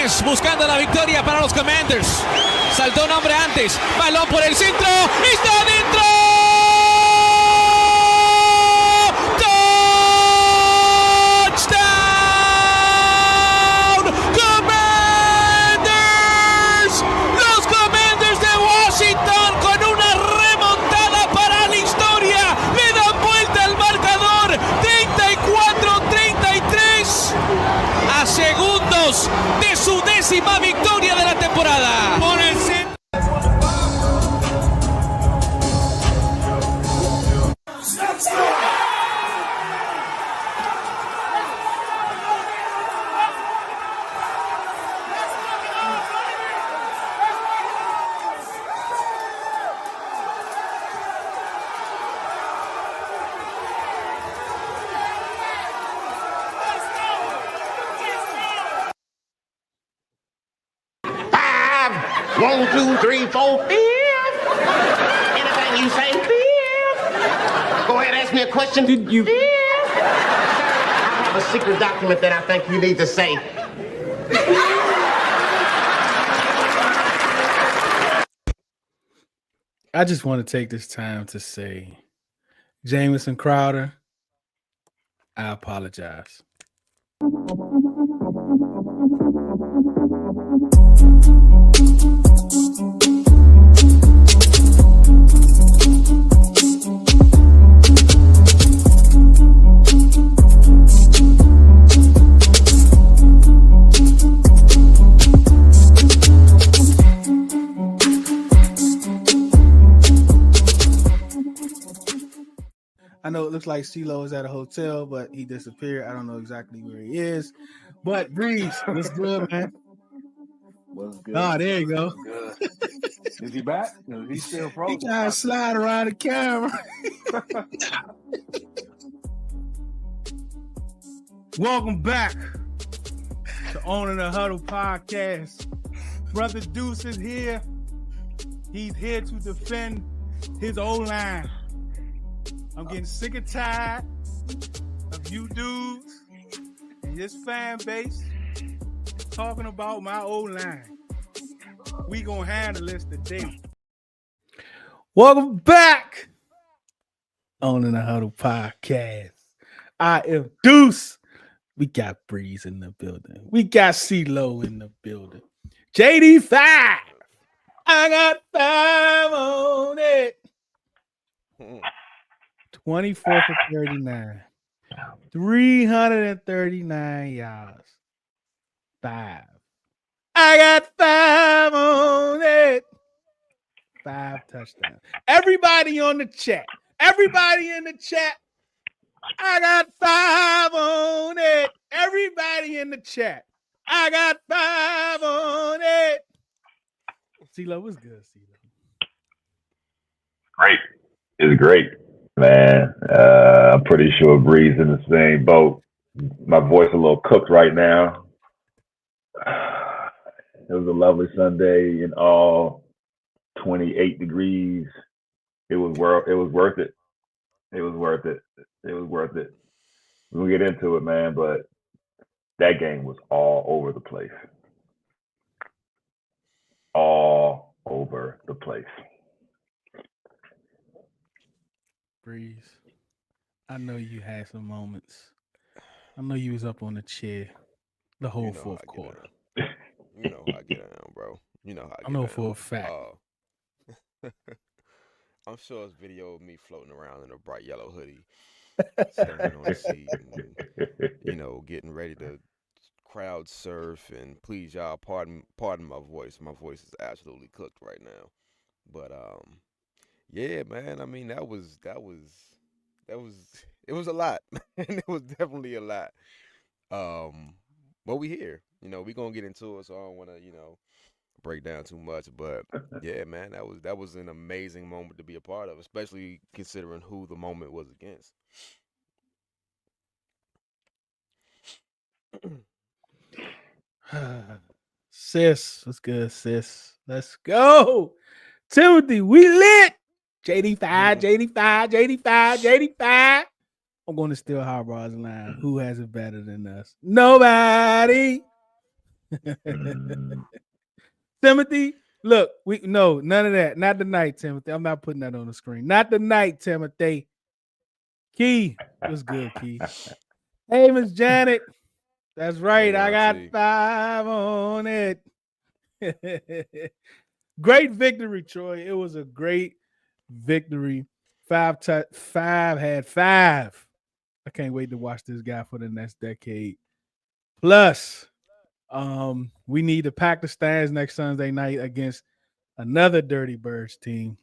Jiménez buscando la victoria para los Commanders. Saltó un hombre antes. Balón por el centro. ¡Está adentro! ¡Touchdown! ¡Commanders! Los Commanders de Washington con una remontada para la historia. Le dan vuelta al marcador. 34-33. A segundos de su 10ª victoria de la temporada. Por el centro. One, two, three, four, fifth. Anything you say, fifth. Go ahead, ask me a question. Did you? Fifth. I have a secret document that I think you need to say. I just want to take this time to say, Jamison Crowder, I apologize. I know it looks like Ceelo is at a hotel, but he disappeared. I don't know exactly where he is. But Breeze, what's good, man? What's good? Oh, there you go. Good. Is he back? No, he's still frozen. He trying to slide around the camera. Welcome back to Owning the Huddle podcast. Brother Deuce is here. He's here to defend his O-line. I'm getting sick and tired of you dudes and this fan base talking about my O-line. We gonna handle this today. Welcome back on the Huddle podcast. I am Deuce. We got Breeze in the building. We got Ceelo in the building. JD5. I got 5 on it. 24 for 39. 339 yards. 5. I got 5 on it. 5 touchdowns. Everybody on the chat. Everybody in the chat. I got 5 on it. Everybody in the chat. I got 5 on it. Ceelo, what's good, Ceelo? Great. It's great, man. I'm pretty sure Bree's in the same boat. My voice a little cooked right now. It was a lovely Sunday in all 28 degrees. It was worth it. It was worth it. It was worth it. We'll get into it, man, but that game was all over the place. All over the place. Breeze, I know you had some moments. I know you was up on the chair the whole fourth quarter. You know how I get down, bro. You know how I get I know down. for a fact. I'm sure it's video of me floating around in a bright yellow hoodie, sitting on the seat, and, getting ready to crowd surf. And please, y'all, pardon my voice. My voice is absolutely cooked right now. But yeah, man. I mean, it was a lot, and it was definitely a lot. But we here, we gonna get into it, so I don't want to, break down too much. But yeah, man, that was an amazing moment to be a part of, especially considering who the moment was against. Sis, what's good, sis? Let's go. Timothy, we lit. JD5. I'm going to steal Harbaugh's line. Who has it better than us? Nobody. Timothy, look, none of that. Not tonight, Timothy. I'm not putting that on the screen. Not tonight, Timothy. Key, what's good, Key? Hey, Miss Janet. That's right. Hey, I got Auntie. 5 on it. Great victory, Troy. It was a great victory. 5 had 5. I can't wait to watch this guy for the next decade. Plus, we need to pack the stands next Sunday night against another Dirty Birds team.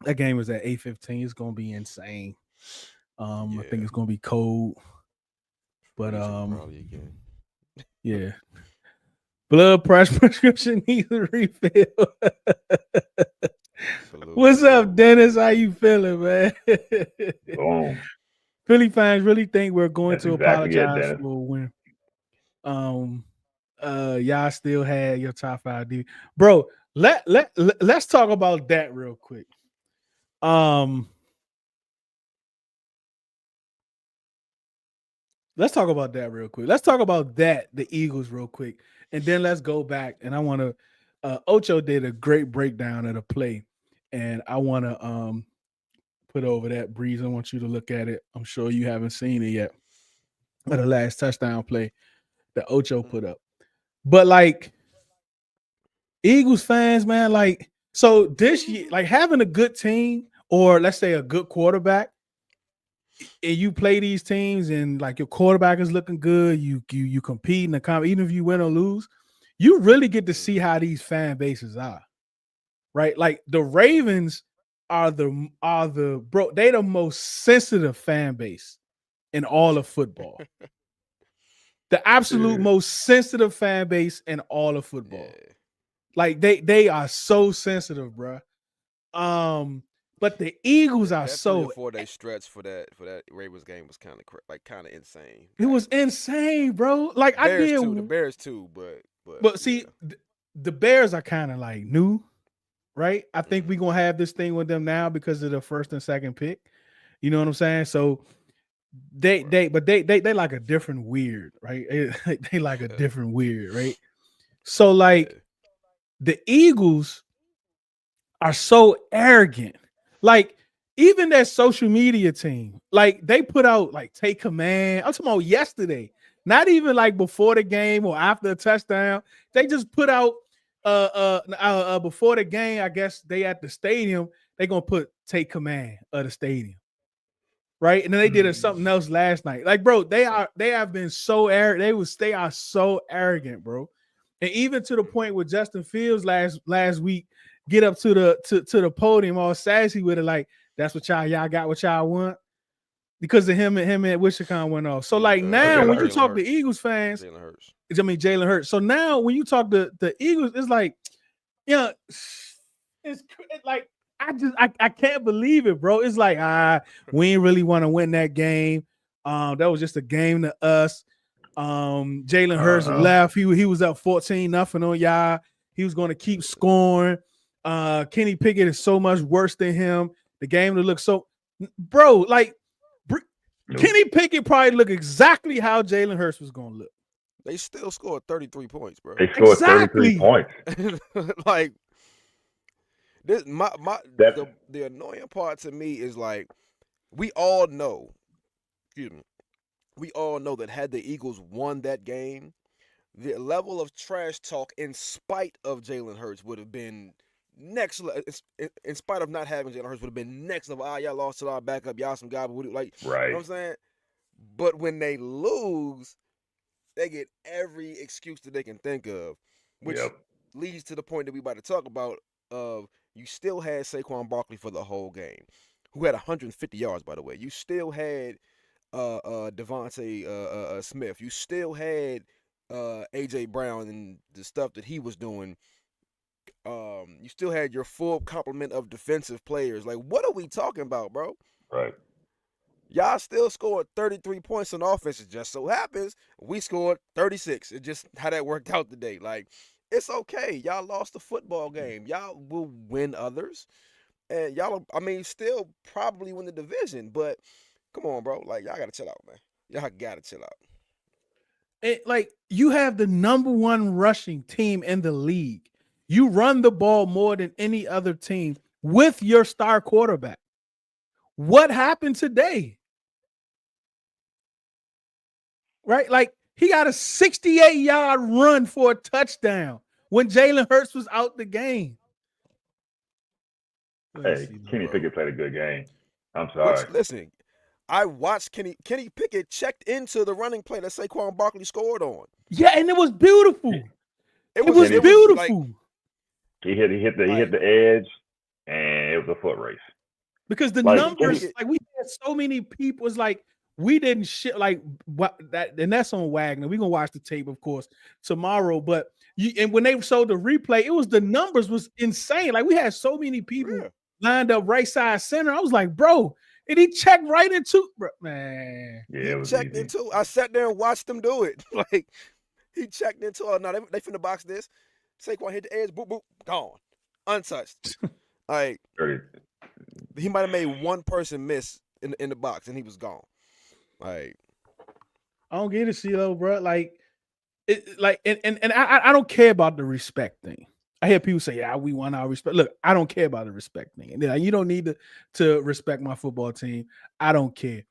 That game is at 8:15. It's gonna be insane. I think it's gonna be cold. But Freezing probably again. yeah. Blood pressure prescription needs a refill. What's up, Dennis? How you feeling, man? Boom. Philly fans really think we're going That's to exactly it, apologize Dennis. for a win. Y'all still had your top 5 D. Bro, let's talk about that real quick. Let's talk about that real quick. Let's talk about the Eagles real quick. And then let's go back. And I want to Ocho did a great breakdown of the play. And I want to put over that. Breeze, I want you to look at it. I'm sure you haven't seen it yet. But the last touchdown play that Ocho put up. But like Eagles fans, man, like, so this year, like having a good team or let's say a good quarterback, and you play these teams and like your quarterback is looking good, you compete in the even if you win or lose, you really get to see how these fan bases are, right? Like the Ravens are the bro, they the most sensitive fan base in all of football. The absolute most sensitive fan base in all of football. Yeah. Like they are so sensitive, bro. But the Eagles are That so 3 or 4 day stretch for that Ravens game was kind of insane. it was insane, bro. Like The Bears too, but yeah. see, the Bears are kind of like new, right? I think we're gonna have this thing with them now because of the first and second pick. You know what I'm saying? So they like a different weird, right? They like a different weird, right? So like the Eagles are so arrogant. Like even that social media team, like they put out like take command. I'm talking about yesterday, not even like before the game or after a touchdown. They just put out before the game. I guess they at the stadium. They gonna put take command of the stadium, right? And then they did something else last night. Like, bro, they have been so arrogant. They are so arrogant, bro. And even to the point with Justin Fields last week, get up to the podium all sassy with it, like that's what y'all got what y'all want. Because of him and Wichicon went off. So like now when you talk to Eagles fans, Jalen Hurts. So now when you talk to the Eagles, it's like, yeah, it's like I can't believe it, bro. It's like we ain't really want to win that game. That was just a game to us. Jalen Hurts left. He was up 14-0 on y'all. He was going to keep scoring. Kenny Pickett is so much worse than him. The game to look so, bro. Like Kenny Pickett probably look exactly how Jalen Hurts was going to look. They still scored 33 points, bro. They scored 33 points. Like this, the annoying part to me is like we all know. Excuse me. We all know that had the Eagles won that game, the level of trash talk in spite of Jalen Hurts would have been next level. In spite of not having Jalen Hurts, would have been next level. Y'all lost to our backup. Y'all some guy, like, right. You know what I'm saying? But when they lose, they get every excuse that they can think of, which leads to the point that we about to talk about. Of you still had Saquon Barkley for the whole game, who had 150 yards, by the way. You still had Devontae Smith. You still had AJ Brown and the stuff that he was doing. You still had your full complement of defensive players. Like, what are we talking about, bro? Right. Y'all still scored 33 points on offense. It just so happens we scored 36. It's just how that worked out today. Like, it's okay. Y'all lost the football game. Y'all will win others. And y'all, still probably win the division. But come on, bro. Like, y'all got to chill out, man. Y'all got to chill out. like you have the number one rushing team in the league. You run the ball more than any other team with your star quarterback. What happened today? Right? Like he got a 68-yard run for a touchdown when Jalen Hurts was out the game. Hey, Kenny Pickett played a good game. I'm sorry. Listen, I watched Kenny Pickett checked into the running play that Saquon Barkley scored on. Yeah, and it was beautiful. It was beautiful. He hit the edge, and it was a foot race. Because the numbers, like we had so many people, it's like we didn't shit like what that, and that's on Wagner. We're gonna watch the tape, of course, tomorrow. But and when they showed the replay, it was the numbers was insane. Like we had so many people lined up right side center. I was like, bro, and he checked right into man. Yeah, he checked into. I sat there and watched him do it. Like he checked into. Oh no, they finna box this. Saquon hit the edge, boop boop, gone, untouched. Like he might have made one person miss in the box, and he was gone. Like I don't get it, Ceelo, bro. Like it, like and I don't care about the respect thing. I hear people say, "Yeah, we want our respect." Look, I don't care about the respect thing. And like, you don't need to respect my football team. I don't care.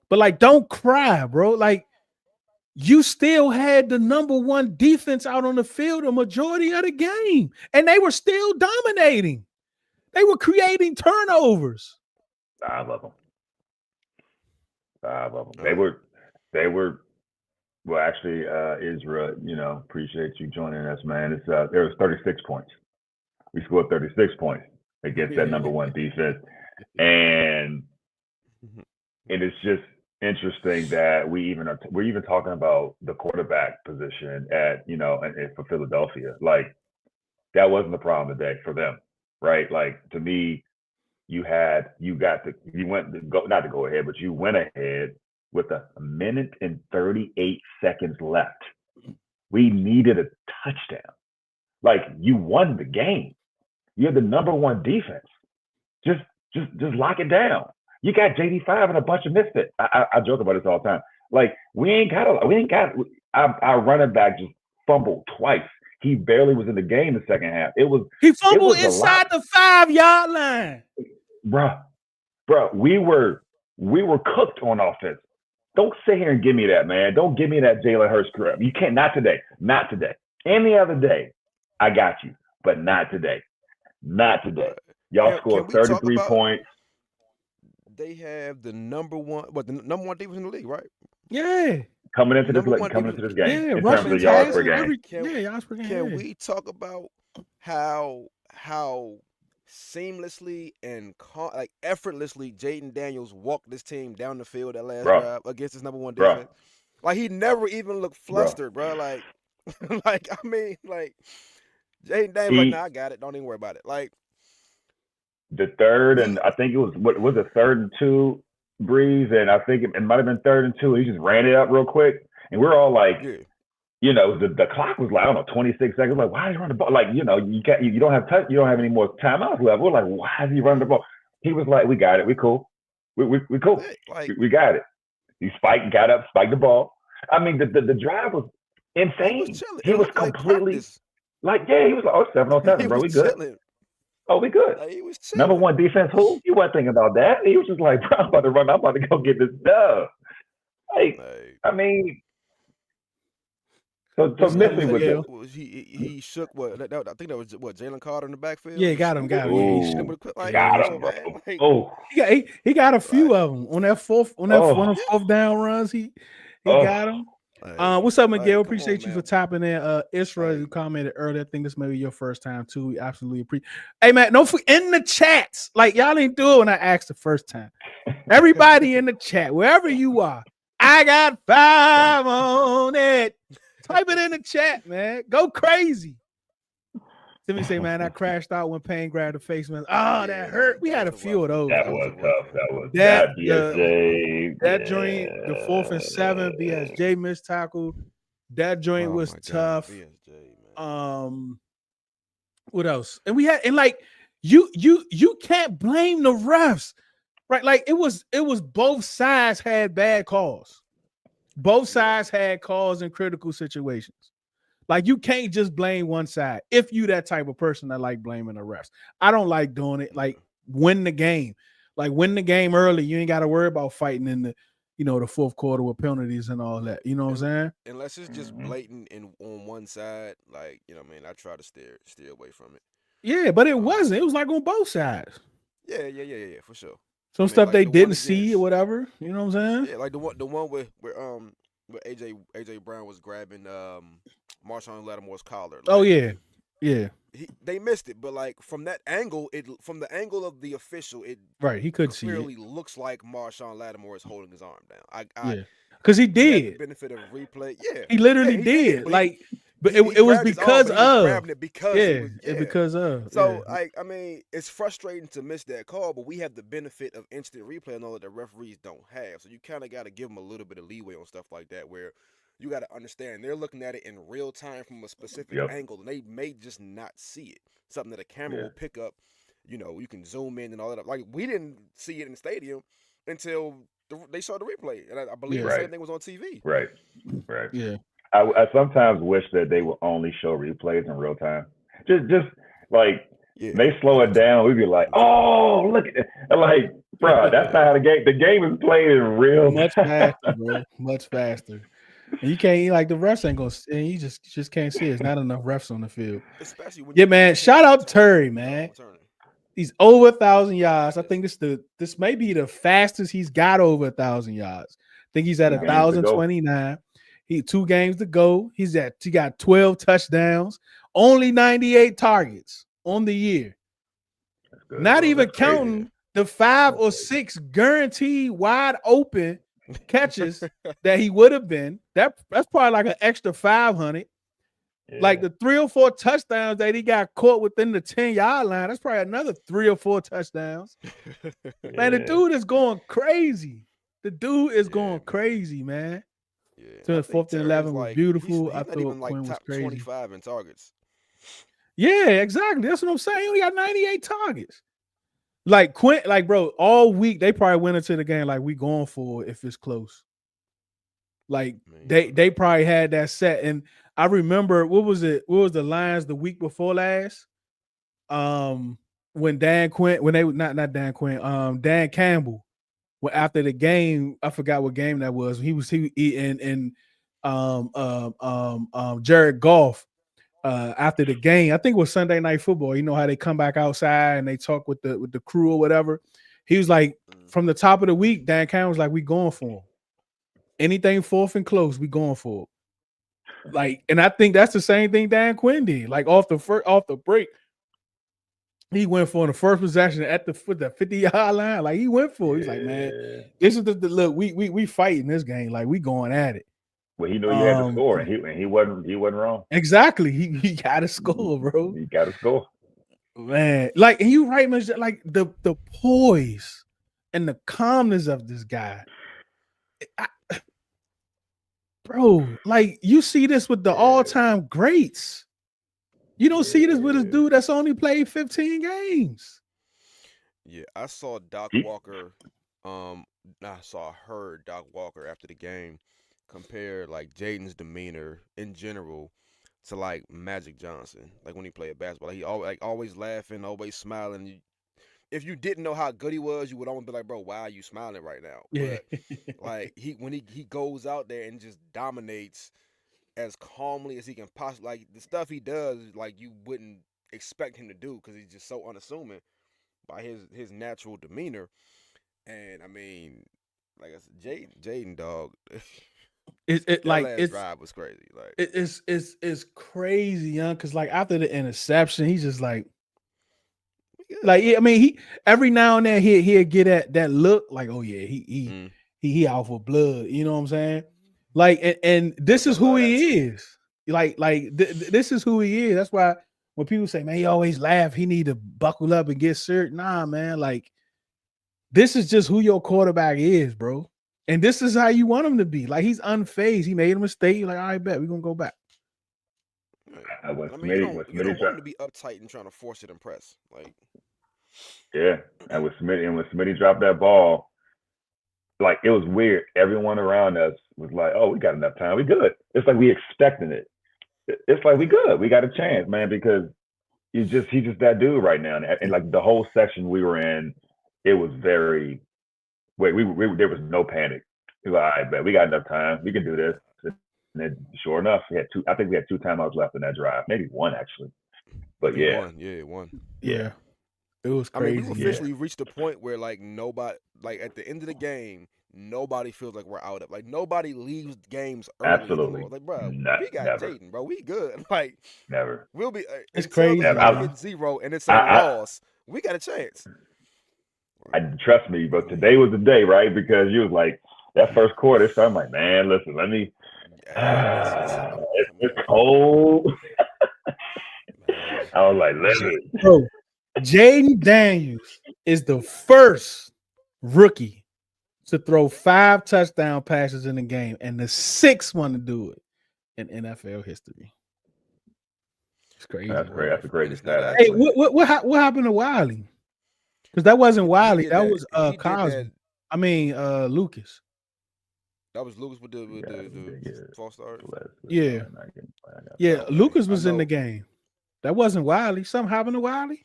But like, don't cry, bro. Like you still had the number one defense out on the field a majority of the game, and they were still dominating. They were creating turnovers. I love them. They were. Well, actually, Israel, appreciate you joining us, man. It's there was 36 points. We scored 36 points against that number one defense, and it's just interesting that we're even talking about the quarterback position for Philadelphia. Like that wasn't the problem today for them, right? Like to me, you went ahead with a minute and 38 seconds left. We needed a touchdown. Like you won the game. You're the number one defense. Just lock it down. You got JD5 and a bunch of misfits. I joke about this all the time. Like our running back just fumbled twice. He barely was in the game the second half. He fumbled inside the 5-yard line. Bruh, we were cooked on offense. Don't sit here and give me that, man. Don't give me that Jalen Hurts crap. You can't. Not today. Not today. Any other day, I got you. But not today. Not today. Y'all scored 33 points. They have the number one defense in the league, right? Yeah. Coming into this game. Yeah, in terms of yards per game. Yards per game. Can we talk about how seamlessly and effortlessly Jayden Daniels walked this team down the field that last drive against his number one defense? Like he never even looked flustered, bro. Like Jayden Daniels like, nah, I got it. Don't even worry about it. Like the third, and I think it was a 3rd and 2 Breeze, and I think it might have been 3rd and 2. He just ran it up real quick, and we're all like, the clock was like, I don't know, 26 seconds. Like, why is he running the ball? Like, you don't have any more timeouts left. We're like, why is he running the ball? He was like, we got it. We cool. We cool. We got it. He got up, spiked the ball. I mean, the drive was insane. He was completely he was like, 7 on 7, bro. We good. Chilling. Oh, we good. He was number one defense. Who? You weren't thinking about that. He was just like, bro, I'm about to run. I'm about to go get this dub. I mean. So Missy was he shook what? I think that was what Jalen Carter in the backfield. Yeah, got him. Got him, bro. He got a few of them on that fourth down runs. He got them. What's up, Miguel? Appreciate you for topping in. Israel, who commented earlier. I think this may be your first time too. We absolutely appreciate. Hey man, don't forget in the chats. Like y'all didn't do it when I asked the first time. Everybody in the chat, wherever you are, I got 5 on it. Type it in the chat, man. Go crazy. Timmy say, man, I crashed out when Payne grabbed the face mask. Oh, that hurt. We had a few of those. That was tough. That joint, the 4th and 7, BSJ missed tackle. That joint was tough. BSJ, what else? And we had, and like you can't blame the refs, right? Like it was both sides had bad calls. Both sides had calls in critical situations. Like, you can't just blame one side if you that type of person that like blaming the refs. I don't like doing it. Like, win the game. Like, win the game early. You ain't got to worry about fighting in the, the fourth quarter with penalties and all that. You know what I'm saying? Unless it's just blatant and on one side, like, I try to steer away from it. Yeah, but it wasn't. It was like on both sides. Yeah, for sure. Some stuff like they didn't see or whatever. You know what I'm saying? Yeah, like the one where AJ Brown was grabbing Marshawn Lattimore's collar. Like, oh yeah. They missed it, but like from that angle, from the angle of the official, it he couldn't see it. Clearly looks like Marshawn Lattimore is holding his arm down. Because he did. The benefit of replay, he literally did. Like, but it was because of. Because of. So, it's frustrating to miss that call, but we have the benefit of instant replay and all that the referees don't have. So you kind of got to give them a little bit of leeway on stuff like that, where you got to understand they're looking at it in real time from a specific angle, and they may just not see it. Something that a camera will pick up. You can zoom in and all that. Like, we didn't see it in the stadium until they saw the replay, and I believe the same thing was on TV. Right. Yeah. I sometimes wish that they would only show replays in real time. Just like they slow it down, we'd be like, oh, look at it. Like, bro, that's not how the game is played in real much faster, bro. Much faster. And you can't, like, the refs ain't gonna, and you just can't see it. There's not enough refs on the field. Especially when man. Shout out Terry, man. He's over 1,000 yards. I think this may be the fastest he's got over 1,000 yards. I think he's at 1,029. He 2 games to go. He got 12 touchdowns, only 98 targets on the year. Not even counting the 5 or 6 guaranteed wide open catches that he would have been. That's probably like an extra 500. Like the 3 or 4 touchdowns that he got caught within the 10-yard line, that's probably another 3 or 4 touchdowns. Man, the dude is going crazy. Crazy, man. Yeah. So the 4th and 11 was beautiful. He's I thought even Quinn was crazy. 25 in targets. Yeah, exactly. That's what I'm saying. He only got 98 targets. Like, Quinn, like, bro, all week they probably went into the game like, we going for it if it's close. Like, they probably had that set. And I remember, what was the Lions the week before last? When Dan Campbell, after the game, I forgot what game that was. He eating Jared Goff after the game. I think it was Sunday Night Football. You know how they come back outside and they talk with the crew or whatever. He was like, from the top of the week, Dan Campbell was like, we going for him. Anything 4th and close, we going for it. Like, and I think that's the same thing Dan Quinn did. Like, off the break, he went for the first possession at the 50-yard line. Like, he went for it. He's like, man, this is the look. We fighting this game. Like, we going at it. Well, he knew he had to score, and he wasn't wrong. Exactly. He got to score, bro. He got to score, man. Like, and you right, man. Like the poise and the calmness of this guy. Bro, like, you see this with the all-time greats. You don't see this with a dude that's only played 15 games. Yeah, I saw Doc Walker. I heard Doc Walker after the game compare, like, Jayden's demeanor in general to, like, Magic Johnson. Like, when he played basketball, he always laughing, always smiling. If you didn't know how good he was, you would almost be like, bro, why are you smiling right now? Yeah. But, like, when he goes out there and just dominates as calmly as he can possibly, like, the stuff he does, like, you wouldn't expect him to do because he's just so unassuming by his natural demeanor. And I mean, like I said, Jayden, dog. Drive was crazy. Like, it's crazy, young. Because, like, after the interception, he's just like. Like, I mean, he every now and then he'll get that look like, oh yeah, he out for blood. You know what I'm saying? Like, and this is who he is. Like this is who he is. That's why when people say, man, he always laugh, he need to buckle up and get serious. Nah, man. Like, this is just who your quarterback is, bro. And this is how you want him to be. Like, he's unfazed. He made a mistake. You're like, all right, bet we're gonna go back. You don't want him to be uptight and trying to force it and press. Like, yeah. And when Smitty dropped that ball, like it was weird. Everyone around us was like, "Oh, we got enough time. We good." It's like we expecting it. It's like we good. We got a chance, man, because he's just that dude right now. And like the whole section we were in, it was very. Wait, we there was no panic. We were like, "I bet we got enough time. We can do this." And then, sure enough, we had two. I think we had 2 timeouts left in that drive, maybe 1 actually. But yeah, one. Yeah. It was I mean, crazy. we officially reached the point where like nobody, like at the end of the game, nobody feels like we're out of. Like nobody leaves games early absolutely. anymore. Like, bro, Not, we got never, Jayden, bro. We good. Like, never. we'll be. It's until crazy. the Never. clock hits 0 and it's a loss. We got a chance. Trust me, but today was the day, right? Because you was like that first quarter. So I'm like, man, listen, let me. It's cold. I was like, listen. Bro, Jayden Daniels is the first rookie to throw 5 touchdown passes in the game and the 6th one to do it in NFL history. It's crazy. That's great. That's a great stat. Hey, what happened to Wiley? Because that wasn't Wiley. That was Cosby. I mean, Lucas. That was Lucas with the false start. Yeah. Yeah, Lucas was in the game. That wasn't Wiley. Something happened to Wiley?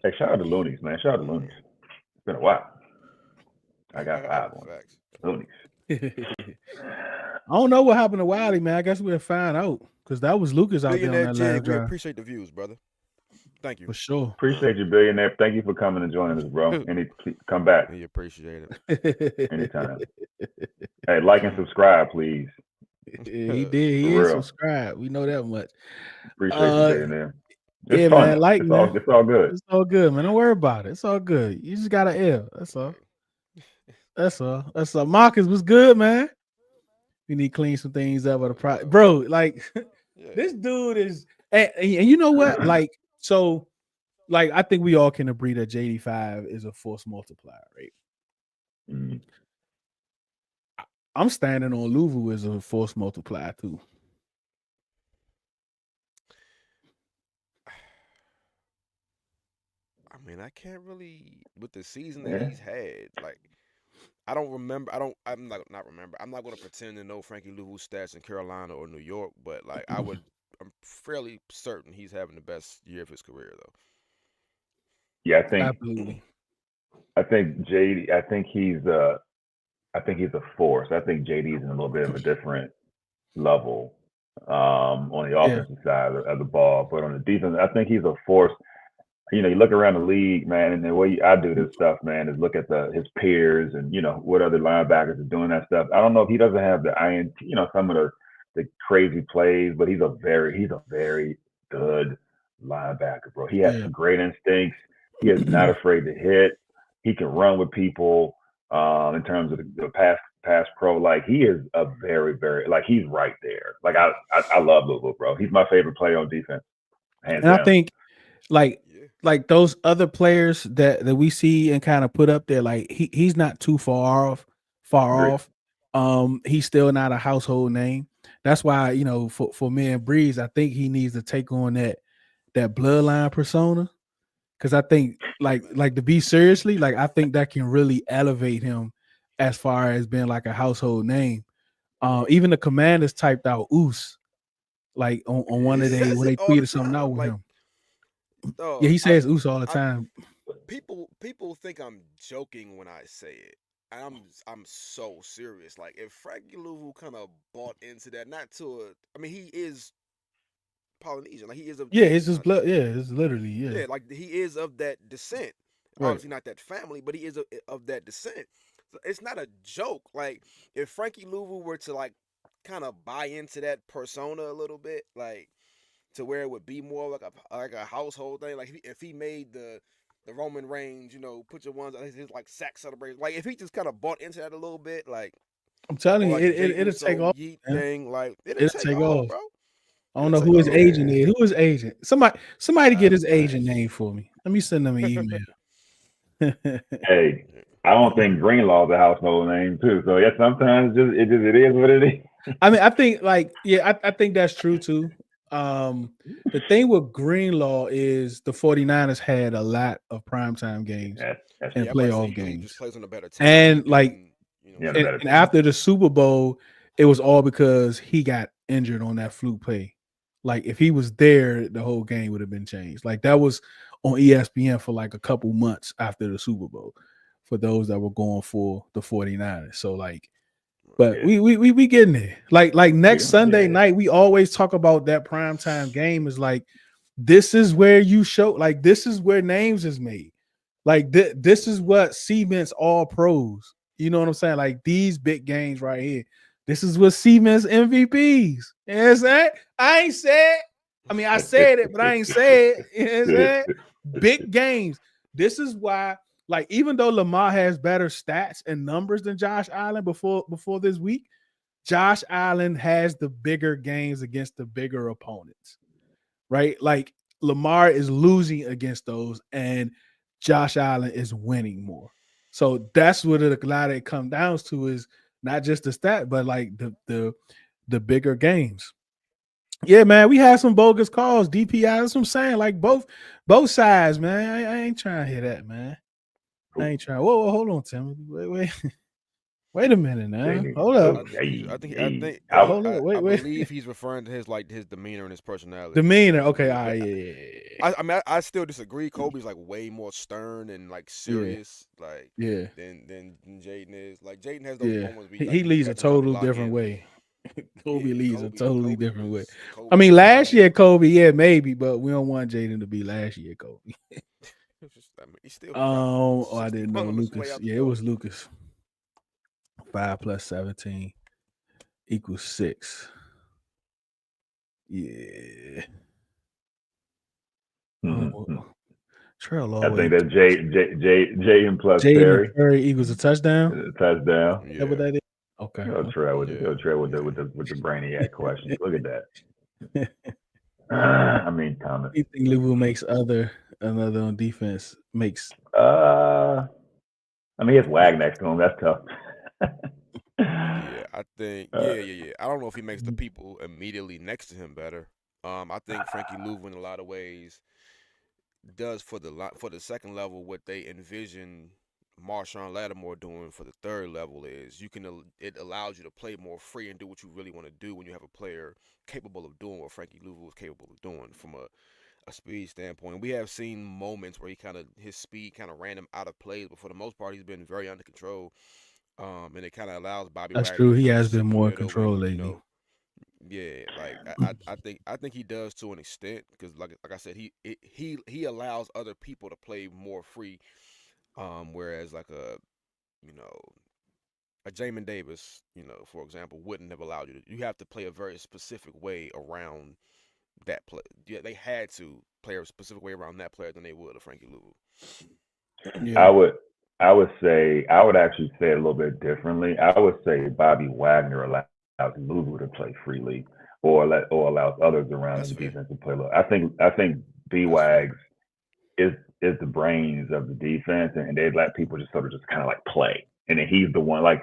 Hey, shout out to Loonies, man. Shout out to Loonies. It's been a while. I got 5 on Loonies. I don't know what happened to Wiley, man. I guess we'll find out because that was Lucas out there on that last drive. We appreciate the views, brother. Thank you. For sure. Appreciate you, Billionaire. Thank you for coming and joining us, bro. Come back. We appreciate it. Anytime. Hey, like and subscribe, please. He did. He is subscribed. We know that much. Appreciate you, Billionaire. It's yeah, fun. man. Like, it's all good. It's all good, man. Don't worry about it. It's all good. You just got an L. That's all. That's all. Marcus was good, man. We need to clean some things up with the bro. Like, this dude is, and you know what? Like, so, like, I think we all can agree that JD5 is a force multiplier, right? Mm-hmm. I'm standing on Luvu as a force multiplier too. I mean, I can't really with the season that he's had. Like, I don't remember. I'm not remember. I'm not going to pretend to know Frankie Louvu's stats in Carolina or New York, but like I'm fairly certain he's having the best year of his career, though. Yeah, I think. Absolutely. I think JD. I think he's a force. I think JD is in a little bit of a different level on the offensive side of the ball, but on the defense, I think he's a force. You know, you look around the league, man, and the way I do this stuff, man, is look at his peers and, you know, what other linebackers are doing that stuff. I don't know if he doesn't have the INT, you know, some of the crazy plays, but he's a very good linebacker, bro. He has some great instincts. He is not afraid to hit. He can run with people in terms of the pass pro. Like, he is a very, like, he's right there. Like, I love Louisville, bro. He's my favorite player on defense. Hands down. I think, like those other players that we see and kind of put up there, like he's not too far off. He's still not a household name. That's why, you know, for me and Breeze, I think he needs to take on that bloodline persona. Cause I think like to be seriously, like I think that can really elevate him as far as being like a household name. Even the Commanders typed out Oos like on one of they when they tweeted something out with him. Yeah, he says Oos all the time. People think I'm joking when I say it. And I'm so serious. Like, if Frankie Louvu kind of bought into that, not to I mean, he is Polynesian. Like, he is it's his blood. Yeah, it's literally Yeah, like he is of that descent. Right. Obviously not that family, but he is of that descent. So it's not a joke. Like, if Frankie Louvu were to like kind of buy into that persona a little bit, like to where it would be more like a household thing. Like if he made the Roman Reigns, you know, put your ones his like sack celebration. Like if he just kind of bought into that a little bit, like I'm telling you, like it'll take off. Thing, like it'll take off, bro. I don't know who his agent is. Who is agent? Somebody get his agent name for me. Let me send them an email. Hey, I don't think Greenlaw's a household name too. So yeah, sometimes it is what it is. I mean, I think I think that's true too. The thing with Greenlaw is the 49ers had a lot of primetime games and playoff games. Just plays on a better team and like And after the Super Bowl, it was all because he got injured on that fluke play. Like if he was there, the whole game would have been changed. Like that was on ESPN for like a couple months after the Super Bowl for those that were going for the 49ers. So like, but we getting there. Like next Sunday night, we always talk about that primetime game is like, this is where you show, like this is where names is made. Like this is what cements all pros. You know what I'm saying? Like these big games right here. This is what cements MVPs. You know what I'm saying? I ain't said. I mean, I said it, but I ain't said. You know what I'm saying? Big games. This is why, like, even though Lamar has better stats and numbers than Josh Allen before this week, Josh Allen has the bigger games against the bigger opponents, right? Like Lamar is losing against those, and Josh Allen is winning more. So that's what a lot of it comes down to is not just the stat, but like the bigger games. Yeah, man, we had some bogus calls, DPI. That's what I'm saying. Like both sides, man. I ain't trying to hear that, man. I ain't trying. Whoa, hold on, Tim. Wait a minute now. Hold up. I believe he's referring to his demeanor and his personality. Demeanor. Okay, all right, yeah. I mean, I still disagree. Kobe's like way more stern and like serious, than Jayden is. Like Jayden has those moments. He leads a totally different way. Kobe leads a totally different way. I mean, last year Kobe, maybe, but we don't want Jayden to be last year Kobe. I didn't know Lucas. Yeah, it was Lucas. 5 + 17 = 6. Yeah. Trail I think that's Jayden plus Perry equals a touchdown. Touchdown. Is that what that is? Okay. Trail with the brainiac question. Look at that. I mean, Thomas. You think Liverpool makes another on defense makes? I mean, he has Wag next to him. That's tough. I think. I don't know if he makes the people immediately next to him better. I think Frankie Louvu in a lot of ways does for the second level what they envision Marshawn Lattimore doing for the third level is it allows you to play more free and do what you really want to do when you have a player capable of doing what Frankie Louvu is capable of doing from a speed standpoint. We have seen moments where his speed kind of ran him out of plays, but for the most part he's been very under control. And it kind of allows Bobby. That's true. He has been more in control lately. I think he does to an extent because, like I said, he allows other people to play more free. Whereas like a Jamin Davis, for example, wouldn't have allowed you to. You have to play a very specific way around that play. Yeah, they had to play a specific way around that player than they would a Frankie Louvu. Yeah. I would actually say it a little bit differently. I would say Bobby Wagner allows Louvu to play freely, or allows others around the defense to play. I think B-Wags is the brains of the defense, and they let people just kind of like play, and then he's the one like.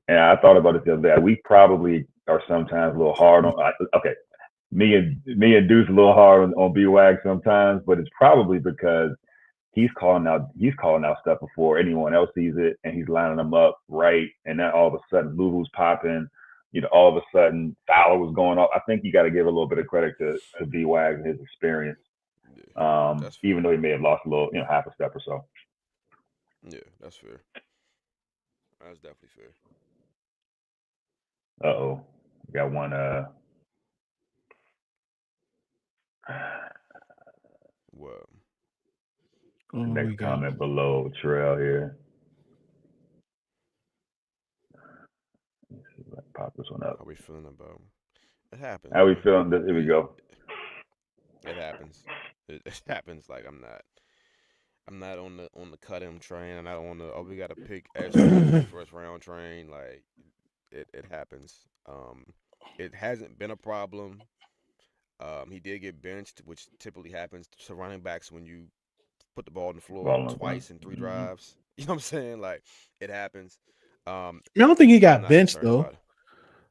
And I thought about it the other day. We probably are sometimes a little hard on. Okay, me and Deuce a little hard on B-Wags sometimes, but it's probably because he's calling out stuff before anyone else sees it, and he's lining them up right, and then all of a sudden Louvu's popping. All of a sudden Fowler was going off. I think you got to give a little bit of credit to B-Wags and his experience, even though he may have lost a little, half a step or so. Yeah, that's fair. That's definitely fair. We got one. Well. Next comment below Trail here. Let's pop this one up. How we feeling about it? Happens. How we feeling? Here we go. It happens. It happens. Like I'm not on the cut him train. I'm not on the we got to pick extra first round train. Like it happens. It hasn't been a problem. He did get benched, which typically happens to running backs when you put the ball on the floor twice in 3 drives. You know what I'm saying? Like it happens. I don't think he got benched though.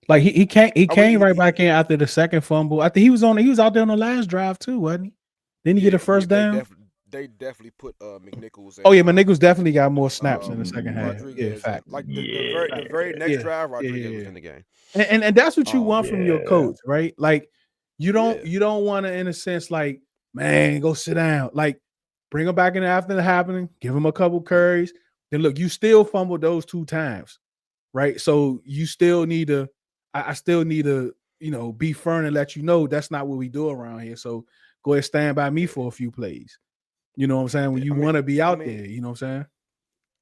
Like he came right back in after the second fumble. I think he was out there on the last drive too, wasn't he? Didn't he get a first down? they definitely put McNichols. Oh And, yeah, McNichols definitely got more snaps in the second half. Rodriguez. Yeah, fact. Like the very next drive, Rodriguez was in the game. And that's what you want from your coach, right? Like you don't want to, in a sense, like, man, go sit down. Like, bring him back in after the happening, give him a couple carries. Then look, you still fumbled those 2 times, right? So you still need to, I still need to, be firm and let you know that's not what we do around here. So go ahead, stand by me for a few plays. You know what I'm saying? When you want to be out there, you know what I'm saying?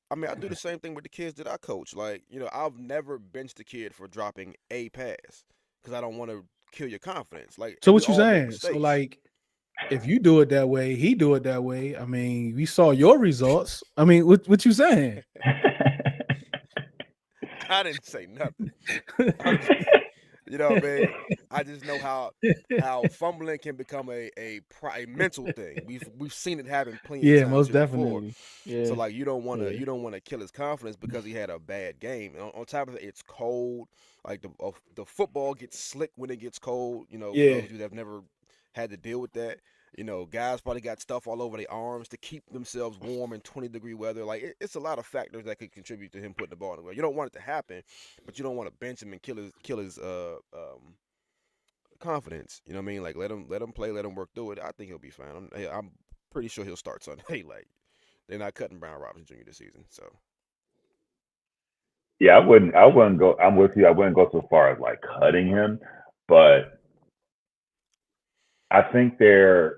I mean, I do the same thing with the kids that I coach. Like, I've never benched a kid for dropping a pass because I don't want to kill your confidence. Like, so what you saying? So like, if you do it that way, he do it that way. I mean, we saw your results. I mean, what you saying? I didn't say nothing. You know what I mean? I just know how fumbling can become a mental thing. We've seen it happen plenty of times. Yeah, most before. definitely. Yeah. So like you don't want to kill his confidence because he had a bad game. And on top of it, it's cold. Like the football gets slick when it gets cold. For those of you that have never had to deal with that. Guys probably got stuff all over their arms to keep themselves warm in 20-degree weather. Like it's a lot of factors that could contribute to him putting the ball in the way. You don't want it to happen, but you don't want to bench him and kill his confidence. You know what I mean? Like let him play, let him work through it. I think he'll be fine. I'm pretty sure he'll start Sunday. Like they're not cutting Brown Robinson Jr. this season. So yeah, I wouldn't go. I'm with you. I wouldn't go so far as like cutting him, but I think they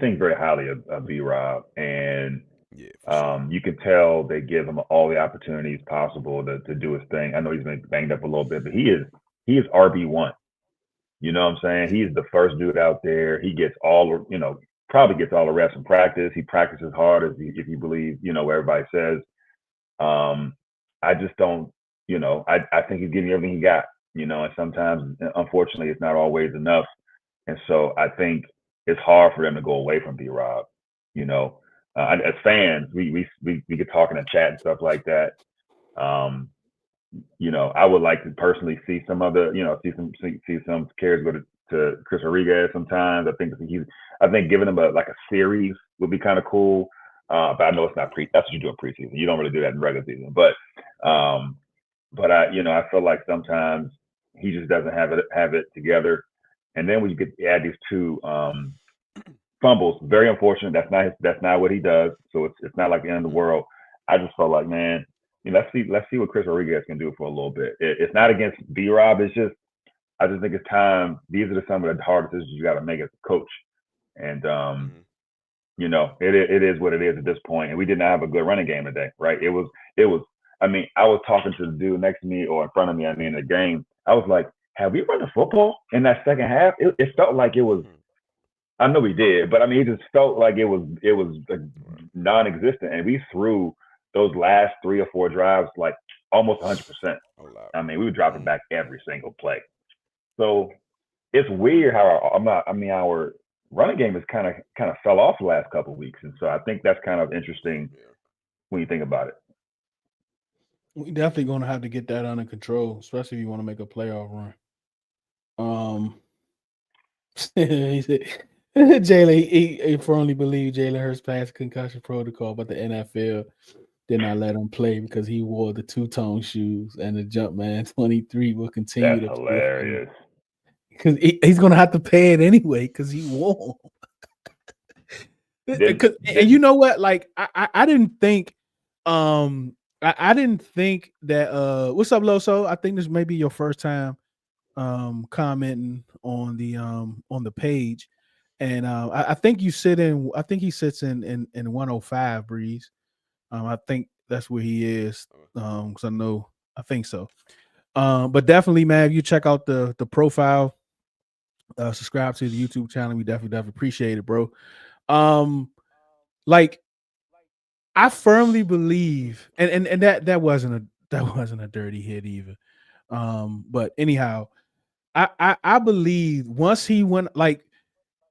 think very highly of B-Rob, and you can tell they give him all the opportunities possible to do his thing. I know he's been banged up a little bit, but he is RB1. You know what I'm saying? He's the first dude out there. He gets probably gets all the reps in practice. He practices hard if you believe, what everybody says. I just don't, I think he's getting everything he got, and sometimes, unfortunately, it's not always enough. And so I think it's hard for them to go away from B-Rob. As fans, we get talking in chat and stuff like that. I would like to personally see some other, see some carries go to Chris Rodriguez sometimes. I think giving him a series would be kind of cool. But I know it's not that's what you do in preseason. You don't really do that in regular season. But I feel like sometimes he just doesn't have it together. And then when you add these 2 fumbles, very unfortunate. That's not what he does. So it's not like the end of the world. I just felt like, man, let's see what Chris Rodriguez can do for a little bit. It's not against B-Rob. It's just I just think it's time. These are some of the hard decisions you got to make as a coach. And it is what it is at this point. And we did not have a good running game today, right? It was. I mean, I was talking to the dude next to me or in front of me. I mean, the game. I was like, have we run the football in that second half? It felt like it was. I know we did, but I mean, it just felt like it was non-existent, and we threw those last 3 or 4 drives like almost 100%. I mean, we were dropping back every single play. So it's weird how our running game has kind of fell off the last couple of weeks, and so I think that's kind of interesting when you think about it. We definitely going to have to get that under control, especially if you want to make a playoff run. He said, Jalen, he firmly believed Jalen Hurts passed concussion protocol, but the NFL did not let him play because he wore the 2-tone shoes, and the Jumpman 23 will continue to play. Hilarious. Because he's going to have to pay it anyway because he won. And you know what? Like, I didn't think I didn't think that what's up, Loso? I think this may be your first time commenting on the page. And I think he sits in 105, Breeze. I think that's where he is. Because I think so. But definitely, man, if you check out the profile, subscribe to the YouTube channel, we definitely appreciate it, bro. Like, I firmly believe, and that wasn't a dirty hit either. But anyhow, I believe once he went, like,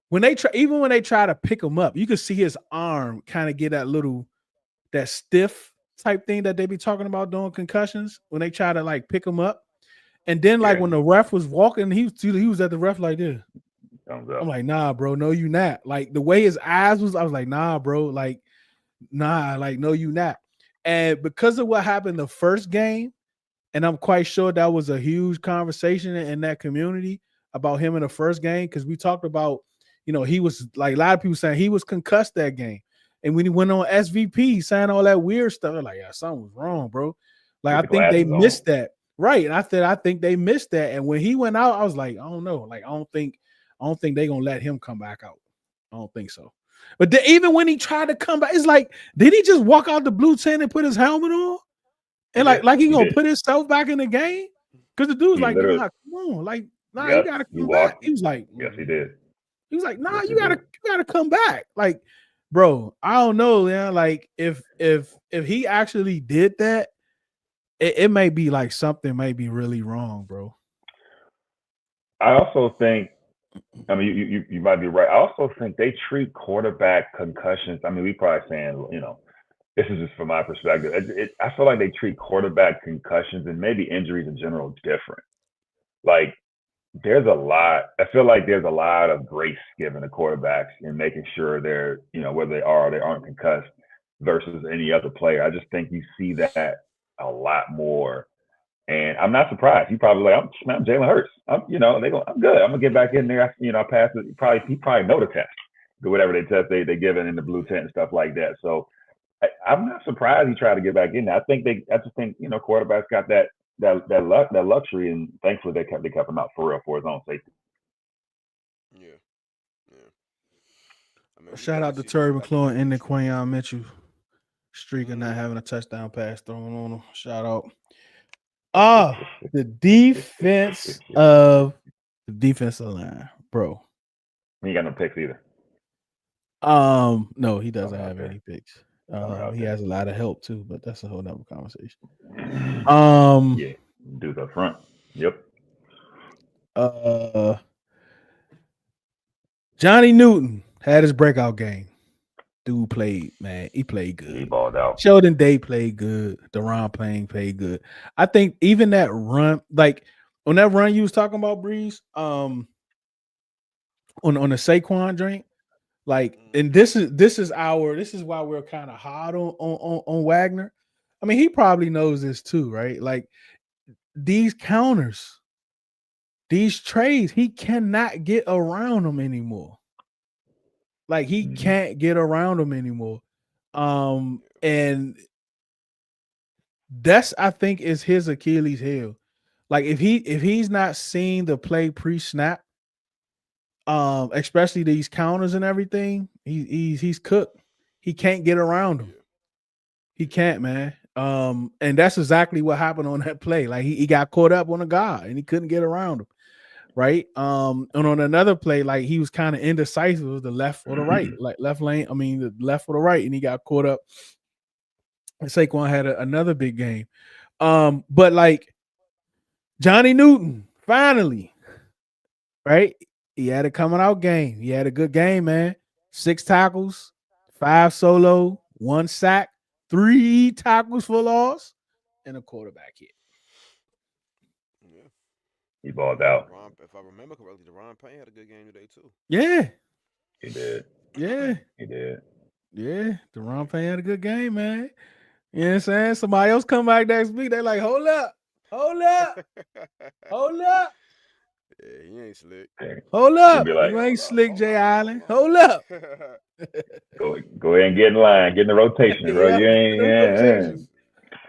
when they try to pick him up, you could see his arm kind of get that stiff type thing that they be talking about doing concussions when they try to like pick him up. And then like when the ref was walking, he was at the ref like this. I'm like, nah, bro, no, you not. Like the way his eyes was, I was like, nah, bro, like, nah, like, no, you not. And because of what happened the first game, and I'm quite sure that was a huge conversation in that community about him in the first game, because we talked about, he was like a lot of people saying he was concussed that game. And when he went on SVP saying all that weird stuff, they're like, yeah, something was wrong, bro. Like, I think they missed that. Right. And I think they missed that. And when he went out, I was like, I don't know. Like, I don't think they're gonna let him come back out. I don't think so. But even when he tried to come back, it's like, did he just walk out the blue tent and put his helmet on? And like he gonna put himself back in the game? Because the dude's like, nah, come on, like, nah, you gotta come back. He was like, yes, he did. He was like, nah, you gotta come back. Like, bro, I don't know, man. Like, if he actually did that, it may be like something may be really wrong, bro. I also think, I mean, you might be right. I also think they treat quarterback concussions. I mean, we probably saying, this is just from my perspective. I feel like they treat quarterback concussions and maybe injuries in general different. Like, there's a lot. I feel like there's a lot of grace given to quarterbacks in making sure they're, whether they are or they aren't concussed versus any other player. I just think you see that a lot more. And I'm not surprised. He probably like, I'm Jalen Hurts. I'm good. I'm gonna get back in there. I pass it. He probably know the test, do whatever they test they give it in the blue tent and stuff like that. So I'm not surprised he tried to get back in there. I just think quarterbacks got that luxury, and thankfully they kept him out for real for his own safety. Yeah. I mean, shout out to Terry McLaurin and Quayon Mitchell streak of not having a touchdown pass thrown on him. Shout out. The defense of the defensive line, bro. He ain't got no picks either. No, he doesn't have any picks. He has a lot of help too, but that's a whole nother conversation. Yeah, dudes up front. Yep. Johnny Newton had his breakout game. Dude played, man. He played good. He balled out. Sheldon Day played good. Deron Payne played good. I think even that run, like on that run you was talking about, Breeze, on the Saquon drink, like, and this is why we're kind of hard on Wagner. I mean, he probably knows this too, right? Like, these counters, these trades, he cannot get around them anymore. Like, he can't get around them anymore. And that's, I think, is his Achilles heel. Like, if he's not seeing the play pre-snap, especially these counters and everything, he's cooked. He can't get around them. He can't, man. And that's exactly what happened on that play. Like, he got caught up on a guy and he couldn't get around him. Right. And on another play, like, he was kind of indecisive with the left or the right, like the left or the right, and he got caught up. And Saquon had another big game. But like, Johnny Newton, finally, right? He had a coming out game. He had a good game, man. 6 tackles, 5 solo, 1 sack, 3 tackles for loss, and a quarterback hit. Yeah. He balled out. If I remember correctly, Deron Payne had a good game today too. Yeah. He did. Yeah. He did. Yeah. Deron Payne had a good game, man. You know what I'm saying? Somebody else come back next week. They're like, hold up. Yeah, he ain't slick. Hold up. Like, you ain't slick, Jay Allen. Hold up. Go ahead and get in line. Get in the rotation, bro. You ain't.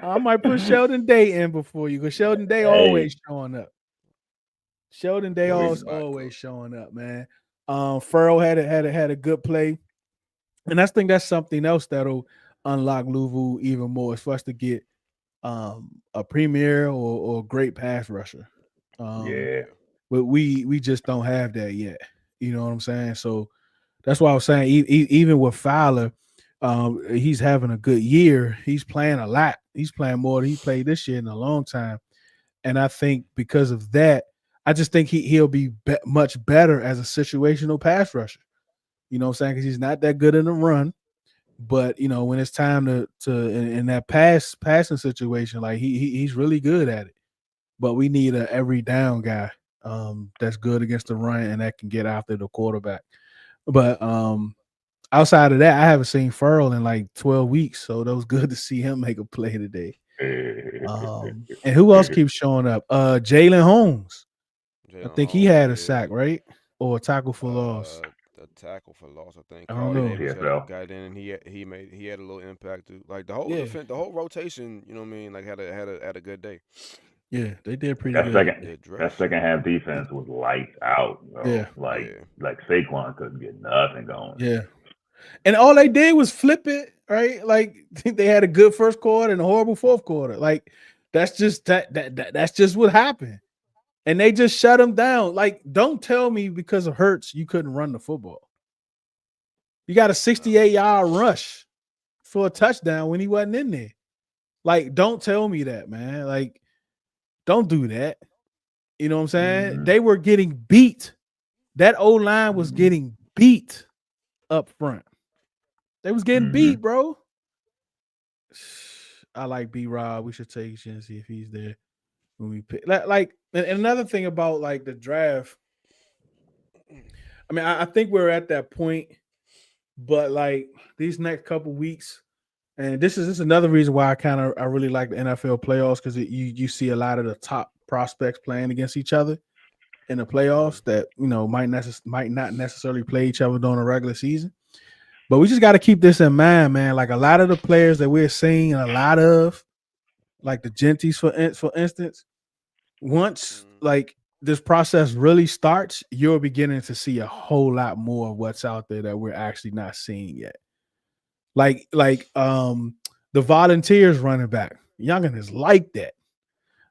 I might put Sheldon Day in before you, because Sheldon Day always showing up. Sheldon Day always showing up, man. Furrow had a good play, and I think that's something else that'll unlock Louisville even more, is for us to get a premier or great pass rusher. But we just don't have that yet. You know what I'm saying? So that's why I was saying, even with Fowler, he's having a good year. He's playing a lot. He's playing more than he played this year in a long time. And I think because of that, I just think he'll be much better as a situational pass rusher. You know what I'm saying? Because he's not that good in the run. But, when it's time to in that passing situation, like he's really good at it. But we need a every down guy. that's good against the run and that can get after the quarterback. But outside of that, I haven't seen Furl in like 12 weeks, so that was good to see him make a play today. And who else keeps showing up? Jalen Holmes. I think he had a sack, right? Or a tackle for loss. A tackle for loss, I think. I don't Carl know. Davis got in and he had a little impact too. Like the whole the whole rotation, you know what I mean? Like had a good day. Yeah, they did pretty good. That second half defense was lights out, bro. Yeah. Like Saquon couldn't get nothing going. Yeah. And all they did was flip it, right? Like they had a good first quarter and a horrible fourth quarter. Like that's just that's just what happened. And they just shut him down. Like, don't tell me because of Hurts you couldn't run the football. You got a 68-yard rush for a touchdown when he wasn't in there. Like, don't tell me that, man. Like, don't do that. You know what I'm saying? Mm-hmm. They were getting beat. That O-line was getting beat up front. They was getting beat, bro. I like B-Rob. We should take a chance see if he's there when we pick. Like, and another thing about like the draft. I mean, I think we're at that point, but like these next couple weeks, and this is another reason why I really like the NFL playoffs because you see a lot of the top prospects playing against each other in the playoffs that might not necessarily play each other during a regular season. But we just got to keep this in mind, man. Like a lot of the players that we're seeing a lot of, like the Genties, for instance, once like this process really starts, you're beginning to see a whole lot more of what's out there that we're actually not seeing yet. Like the Volunteers running back, Youngin is like that.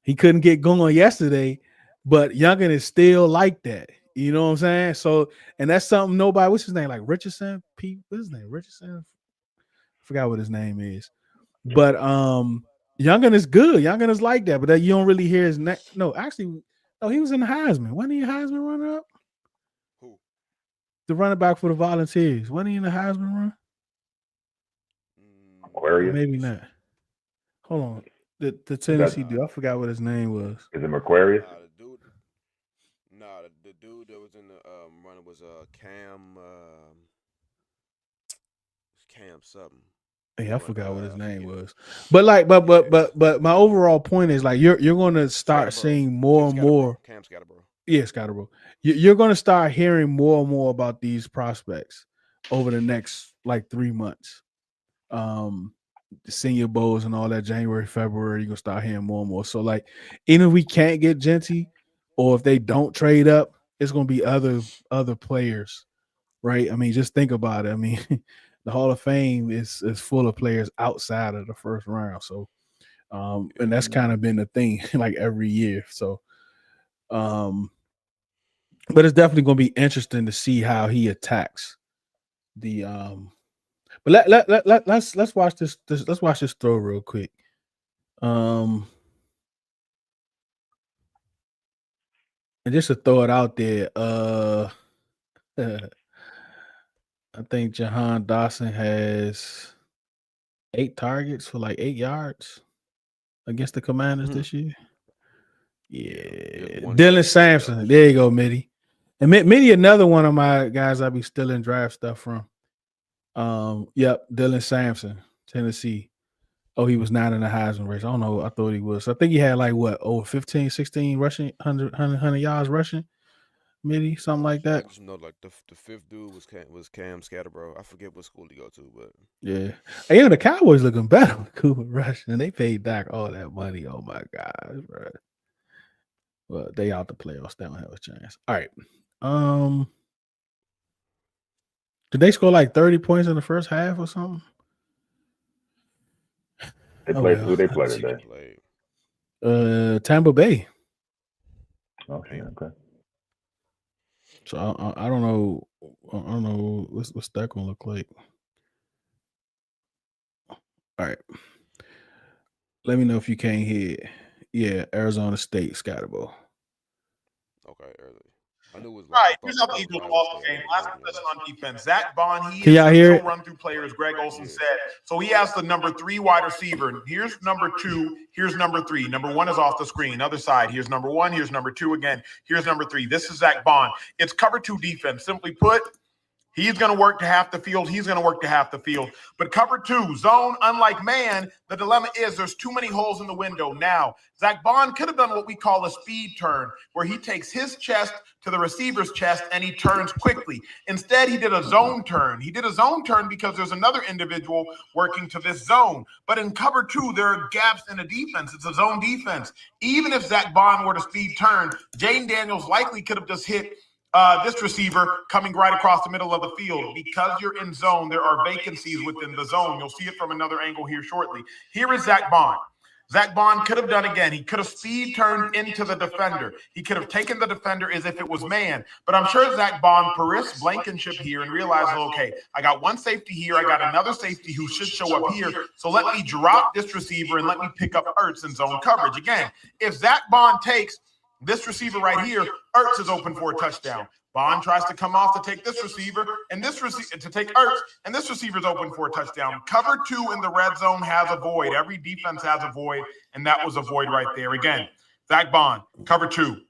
He couldn't get going yesterday, but Youngin is still like that. You know what I'm saying? So, and that's something nobody. What's his name? Like Richardson? What's his name? Richardson? I forgot what his name is. But Youngin is good. Youngin is like that, but you don't really hear his name. No, actually, he was in the Heisman. Wasn't he a Heisman runner up? Who? The running back for the Volunteers. Wasn't he in the Heisman run? Aquarius? Maybe not. Hold on. The Tennessee dude. I forgot what his name was. Is it Aquarius? The dude that was in the running was Cam something. Yeah, I forgot what his name was. But like, but my overall point is like you're going to start seeing more and more. Cam Scatterborough. Yeah, Scatterborough. You're going to start hearing more and more about these prospects over the next like 3 months. The Senior Bowls and all that, January, February, you're gonna start hearing more and more. So like, even if we can't get Genty, or if they don't trade up, it's gonna be other players, right? I mean, just think about it. I mean, the Hall of Fame is full of players outside of the first round. So, and that's kind of been the thing like every year. So, but it's definitely gonna be interesting to see how he attacks the But let's watch this. Let's watch this throw real quick. And just to throw it out there, I think Jahan Dawson has 8 targets for like 8 yards against the Commanders this year. Yeah, Dylan Sampson. There you go, Mitty. And Mitty, another one of my guys I'll be stealing draft stuff from. Yep, Dylan Sampson, Tennessee. Oh, he was not in the Heisman race. I don't know. I thought he was. I think he had like what, over 15, 16 rushing, 100 yards rushing, maybe something like that. I just know like the fifth dude was Cam Scatterborough. I forget what school he go to, but yeah. And the Cowboys looking better with Cooper rushing, and they paid Dak all that money. Oh my God, bro. Well, they out the playoffs. They don't have a chance. All right. Did they score like 30 points in the first half or something? They played who they played today? Tampa Bay. Okay. So I don't know. I don't know what's that gonna look like. All right. Let me know if you can't hear it. Yeah, Arizona State Scatterball. Okay, early. I knew it was All right, I here's thought how the the Eagles Browns lost was the game. staying Last in. possession on defense. Zach Bond, he Can is y'all a hear no it? run through player, as Greg Olson Yeah. said. So he has the number 3 wide receiver. Here's number 2. Here's number 3. Number 1 is off the screen. Other side. Here's number 1. Here's number 2 again. Here's number 3. This is Zach Bond. It's cover 2 defense. Simply put, he's going to work to half the field. He's going to work to half the field. But cover 2, zone, unlike man, the dilemma is there's too many holes in the window. Now, Zach Bond could have done what we call a speed turn, where he takes his chest to the receiver's chest and he turns quickly. Instead, he did a zone turn. He did a zone turn because there's another individual working to this zone. But in cover 2, there are gaps in the defense. It's a zone defense. Even if Zach Bond were to speed turn, Jayden Daniels likely could have just hit this receiver coming right across the middle of the field. Because you're in zone, there are vacancies within the zone. You'll see it from another angle here shortly. Here is Zach Bond. Zach Bond could have done again. He could have speed turned into the defender. He could have taken the defender as if it was man. But I'm sure Zach Bond, Paris Blankenship here, and realized, okay, I got one safety here. I got another safety who should show up here. So let me drop this receiver and let me pick up Ertz in zone coverage. Again, if Zach Bond takes this receiver right here, Ertz is open for a touchdown. Bond tries to come off to take this receiver and this receiver to take Ertz, and this receiver's open for a touchdown. Cover 2 in the red zone has a void. Every defense has a void, and that was a void right there. Again, Zach Bond, cover 2.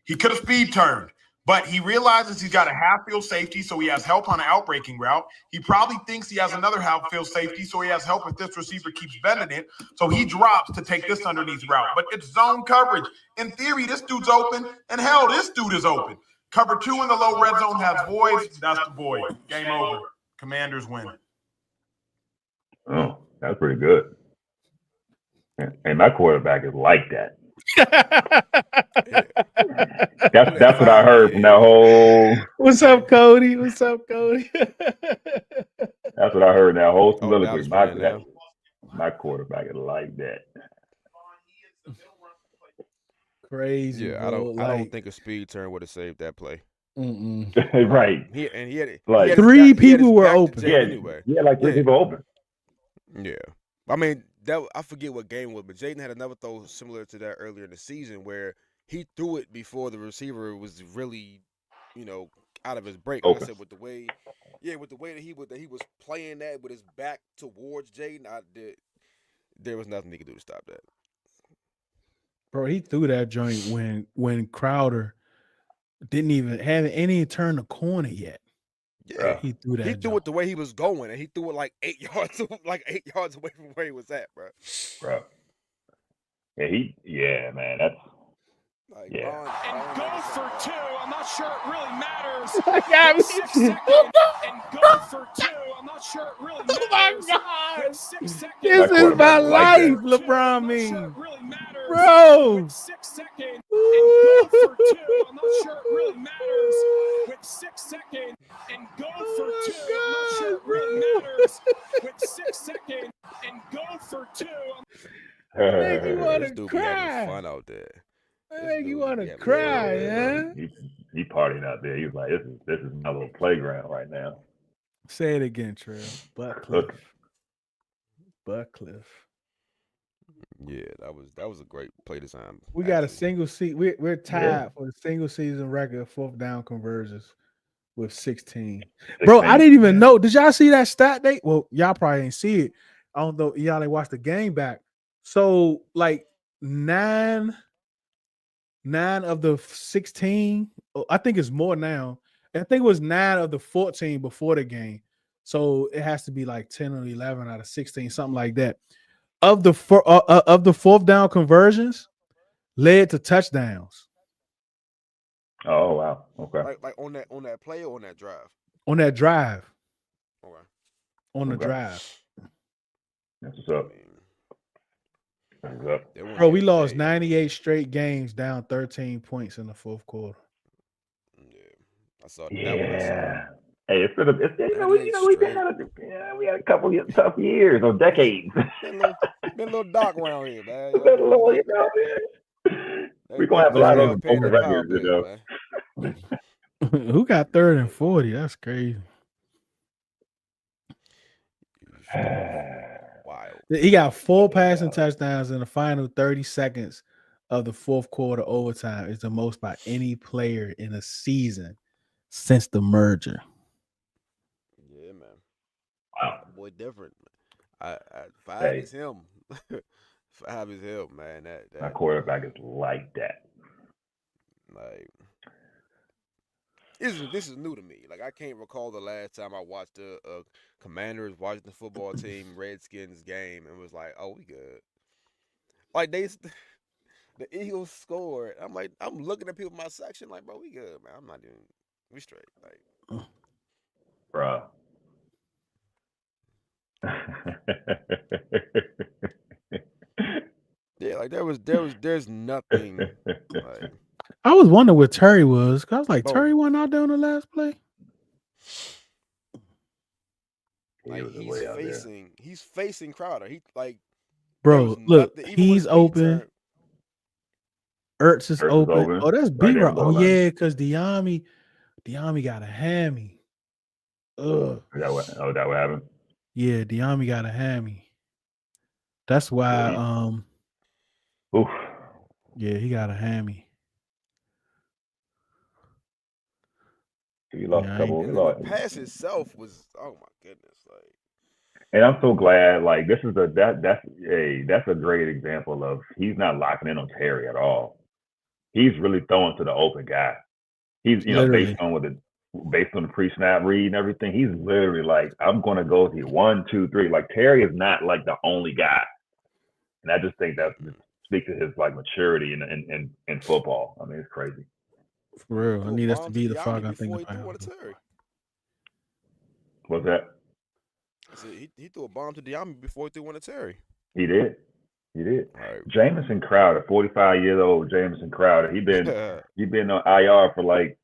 He could have speed turned, but he realizes he's got a half-field safety, so he has help on an out-breaking route. He probably thinks he has another half-field safety, so he has help if this receiver keeps bending it. So he drops to take this underneath route. But it's zone coverage. In theory, this dude's open, and hell, this dude is open. Cover 2 in the low red zone has voids. That's the void. Game over. Commanders win. Oh, that's pretty good. And my quarterback is like that. That's what I heard from that whole. What's up, Cody? What's up, Cody? That's what I heard in that whole soliloquy. Dallas My quarterback is like that. Crazy. Yeah, bro. I don't think a speed turn would have saved that play. Right. He had Like three people were open. Anyway. Yeah, like 3 people open. Yeah. I mean, I forget what game it was, but Jayden had another throw similar to that earlier in the season where he threw it before the receiver was really, out of his break. Like I said, with the way that he was playing that with his back towards Jayden, there was nothing he could do to stop that. Bro, he threw that joint when Crowder didn't even turn the corner yet. Yeah, he threw that. He threw it the way he was going, and he threw it like 8 yards, away from where he was at, bro. Yeah, man, that's. Like, And go for 2. I'm not sure it really matters. Yeah, 6 seconds and go for 2. I'm not sure it really matters. Oh my God. 6 seconds. This is my life, LeBron means. Bro. 6 seconds and go for 2. I'm not sure it really matters. With 6 seconds and go for 2. I'm not sure it really matters. With 6 seconds and go for 2. Make you want this to dude cry. be having fun out there. Make you want to cry, man. He partying out there. He was like, "This is my little playground right now." Say it again, Trail. Butcliffe. Yeah, that was a great play design. We got a single seat. We're tied for the single season record of 4th down conversions with 16. Bro, I didn't even know. Did y'all see that stat date? Well, y'all probably ain't see it. I don't know. Y'all ain't watched the game back. So like 9 of the 16. I think it's more now. I think it was 9 of the 14 before the game. So it has to be like 10 or 11 out of 16, something like that. Of the 4th down conversions led to touchdowns. Oh wow! Okay. Like on that play or on that drive? On that drive. Okay. On the drive. That's what's up. Bro, we lost 98 straight games down 13 points in the 4th quarter. Yeah, I saw that. Yeah. Hey, we had a couple of tough years or decades. Been a little dark around here, man. We're gonna have a lot of open records, Who got 3rd and 40? That's crazy. Wild. He got 4 passing touchdowns in the final 30 seconds of the fourth quarter overtime is the most by any player in a season since the merger. Yeah, man. Wow. Boy, different. I 5 Hey. is him. 5 is him, man. My quarterback is like that. Like, this is new to me. Like, I can't recall the last time I watched a Commanders, Washington football team, Redskins game, and was like, oh, we good. Like, the Eagles scored. I'm like, I'm looking at people in my section like, bro, we good, man. I'm not even, we straight. Like, Bruh. yeah, like there's nothing. Like, I was wondering where Terry was. I was like, Bro. Terry wasn't out there on the last play. like he's facing Crowder. He like, Bro, look, he's open. Ertz is open. Oh, that's B-Rock. Oh, yeah, because Diami got a hammy. Ugh. That what happened? Yeah, Diami got a hammy. That's why. Oof. Yeah, he got a hammy. He lost a couple. The pass itself was, oh my goodness, like. And I'm so glad. Like, this is that's a great example of he's not locking in on Terry at all. He's really throwing to the open guy. He's based on the pre-snap read and everything. He's literally like, I'm going to go with you 1, 2, 3. Like, Terry is not like the only guy, and I just think that speaks to his like maturity in football. I mean, it's crazy. For real, I need us to be the fuck. I think What's that? I said he threw a bomb to Diami before he threw one to Terry. He did. Right. Jamison Crowder, 45-year-old Jamison Crowder. He been on IR for like,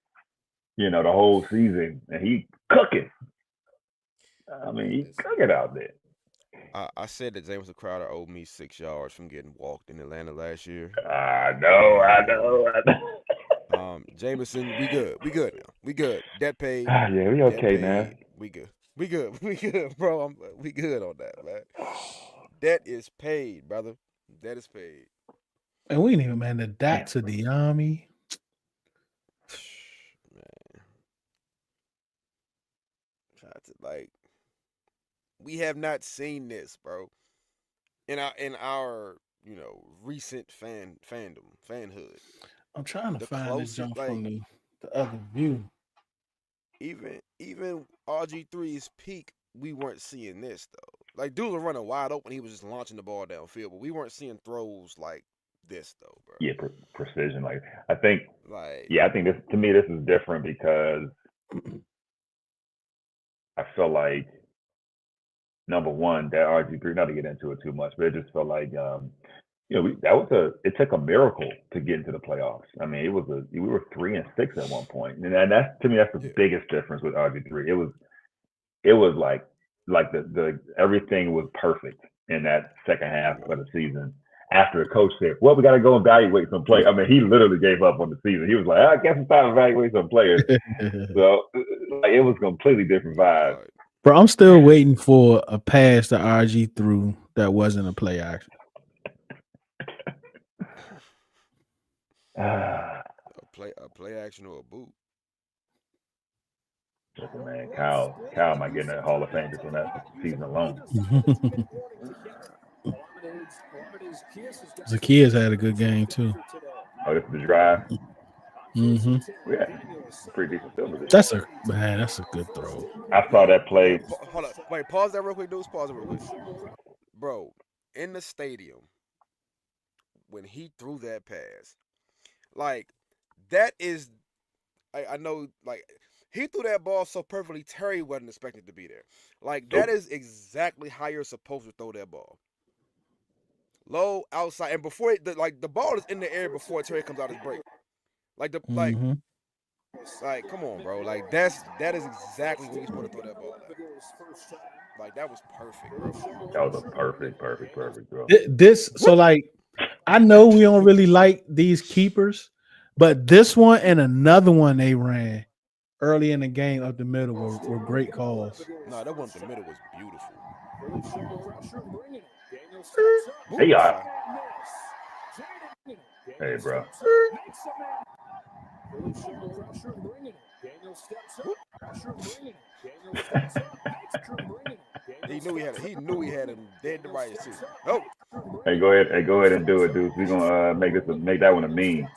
the whole season, and he cooking. I mean, he cooking out there. I said that Jamison Crowder owed me 6 yards from getting walked in Atlanta last year. I know. Jameson, we good now. We good. Debt paid. Yeah, we okay, man. We good, bro. We good on that, man. Debt is paid, brother. Debt is paid. And we ain't even man that to Diami. Man, like, we have not seen this, bro. In our recent fanhood. I'm trying to find this jump from the other view. Even RG3's peak, we weren't seeing this though. Like, dudes were running wide open. He was just launching the ball downfield, but we weren't seeing throws like this though, bro. Yeah, precision. Like, I think this, to me, this is different because I feel like, number one, that RG3, not to get into it too much, but it just felt like it took a miracle to get into the playoffs. I mean, we were 3-6 at one point, and that's, to me, that's the biggest difference with RG3. It was like the everything was perfect in that second half of the season. After the coach said, "Well, we got to go evaluate some players." I mean, he literally gave up on the season. He was like, "I guess it's time to evaluate some players." So, like, it was a completely different vibe. Bro, I'm still waiting for a pass that RG threw that wasn't a play action. A play action or a boot. Listen, man, Kyle might get in the Hall of Fame just on that season alone. Zacchaeus had a good game too. Oh, this is the drive. Mm-hmm. Yeah, pretty decent field position. That's a good throw. I saw that play. Hold up, wait, pause that real quick, Deuce. Pause it real quick, bro. In the stadium, when he threw that pass, like, that is, I know, like, he threw that ball so perfectly, Terry wasn't expected to be there. Like, that is exactly how you're supposed to throw that ball. Low, outside, and before the ball is in the air before Terry comes out his break. Like, like, come on, bro. Like, that is exactly where you're supposed to throw that ball at. Like, that was perfect, bro. That was a perfect, bro. So, like, I know we don't really like these keepers, but this one and another one they ran early in the game up the middle were great calls. No, that one up the middle was beautiful. They are. Hey, bro. He knew he had him dead to rights too. Oh. Hey, go ahead and do it, Deuce. We're gonna make that one a meme.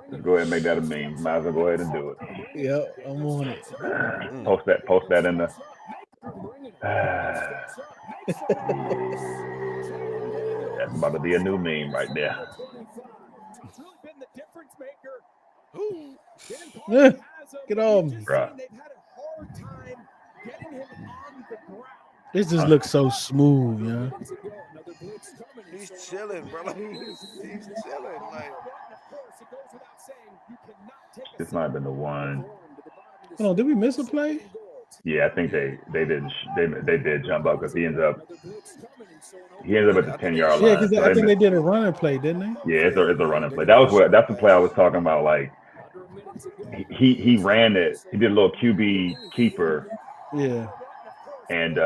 Let's go ahead and make that a meme. Might as well go ahead and do it. Yep, I'm on it. Post that in the. That's about to be a new meme right there. Get on me. Bruh. This just looks so smooth, yeah. He's chilling, bro. He's chilling. Like, this might have been the one. Hold on, did we miss a play? Yeah, I think they did jump up because he ends up at the 10-yard line. Yeah, because I think they did a running play, didn't they? Yeah, it's a running play. That's the play I was talking about. Like he ran it. He did a little QB keeper. Yeah. And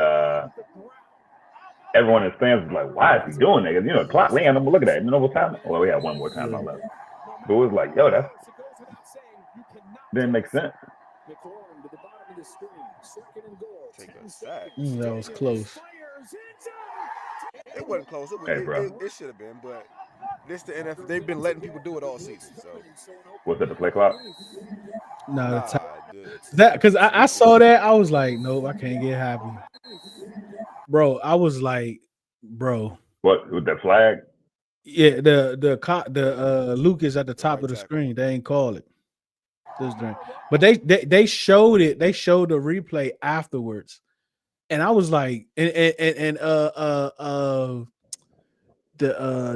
everyone in the stands was like, "Why is he doing that?" Because clock. We ain't look at that. No more time. Well, we had one more time left. But it was like, yo, that didn't make sense. That was close. It wasn't close. It should have been, but this the NFL. They've been letting people do it all season. So was it the play clock? No, that because I saw that, I was like, nope, I can't get happy, bro. I was like, bro, what with that flag? Yeah, the Lucas at the top of the screen. They ain't call it. But they showed it. They showed the replay afterwards, and I was like, the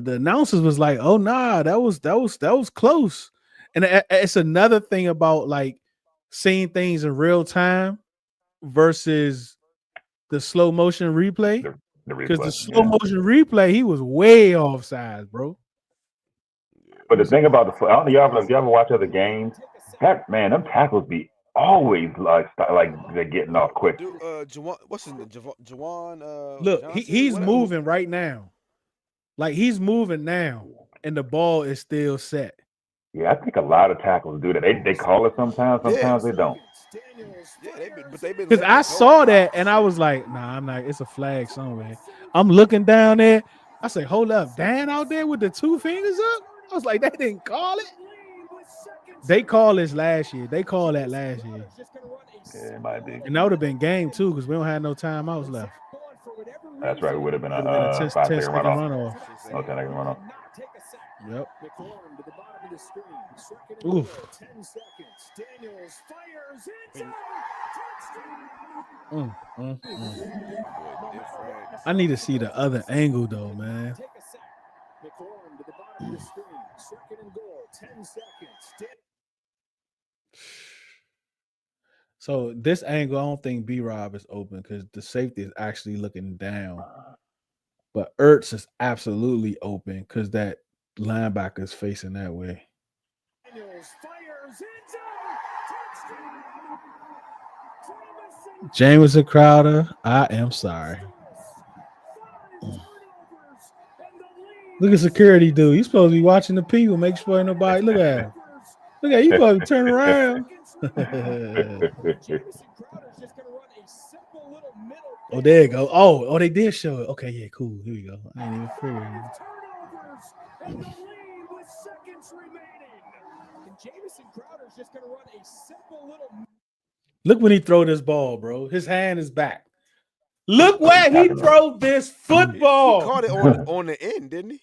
announcers was like, oh nah, that was close. And it's another thing about like seeing things in real time versus the slow motion replay. Because the slow motion replay, he was way offside, bro. But the thing about the, I don't know if you ever watch other games, them tackles be always like they're getting off quick. What's his name? Jawan. Look, he's moving right now. Like he's moving now, and the ball is still set. Yeah, I think a lot of tackles do that. They call it sometimes they don't. Yeah, they've been. Because I saw that and I was like, nah, I'm not. It's a flag somewhere. I'm looking down there. I say, hold up, Dan out there with the two fingers up. I was like, they didn't call it. They called this last year. They called that last year. Yeah, it might be. And that would have been game too because we don't have no timeouts left. That's right. It would have been a 5-second runoff. No 10-second runoff. Yep. Oof. I need to see the other angle though, man. So this angle, I don't think B-Rob is open because the safety is actually looking down. But Ertz is absolutely open because that linebacker is facing that way. Jameson Crowder, I am sorry. Look at security dude. He's supposed to be watching the people, make sure nobody look at him. Look at you, supposed to turn around. Oh, there you go. Oh, they did show it. Okay, yeah, cool. Here we go. I ain't even figuring it. Look when he throw this ball, bro. His hand is back. Look where he throw this football. He caught it on the end, didn't he?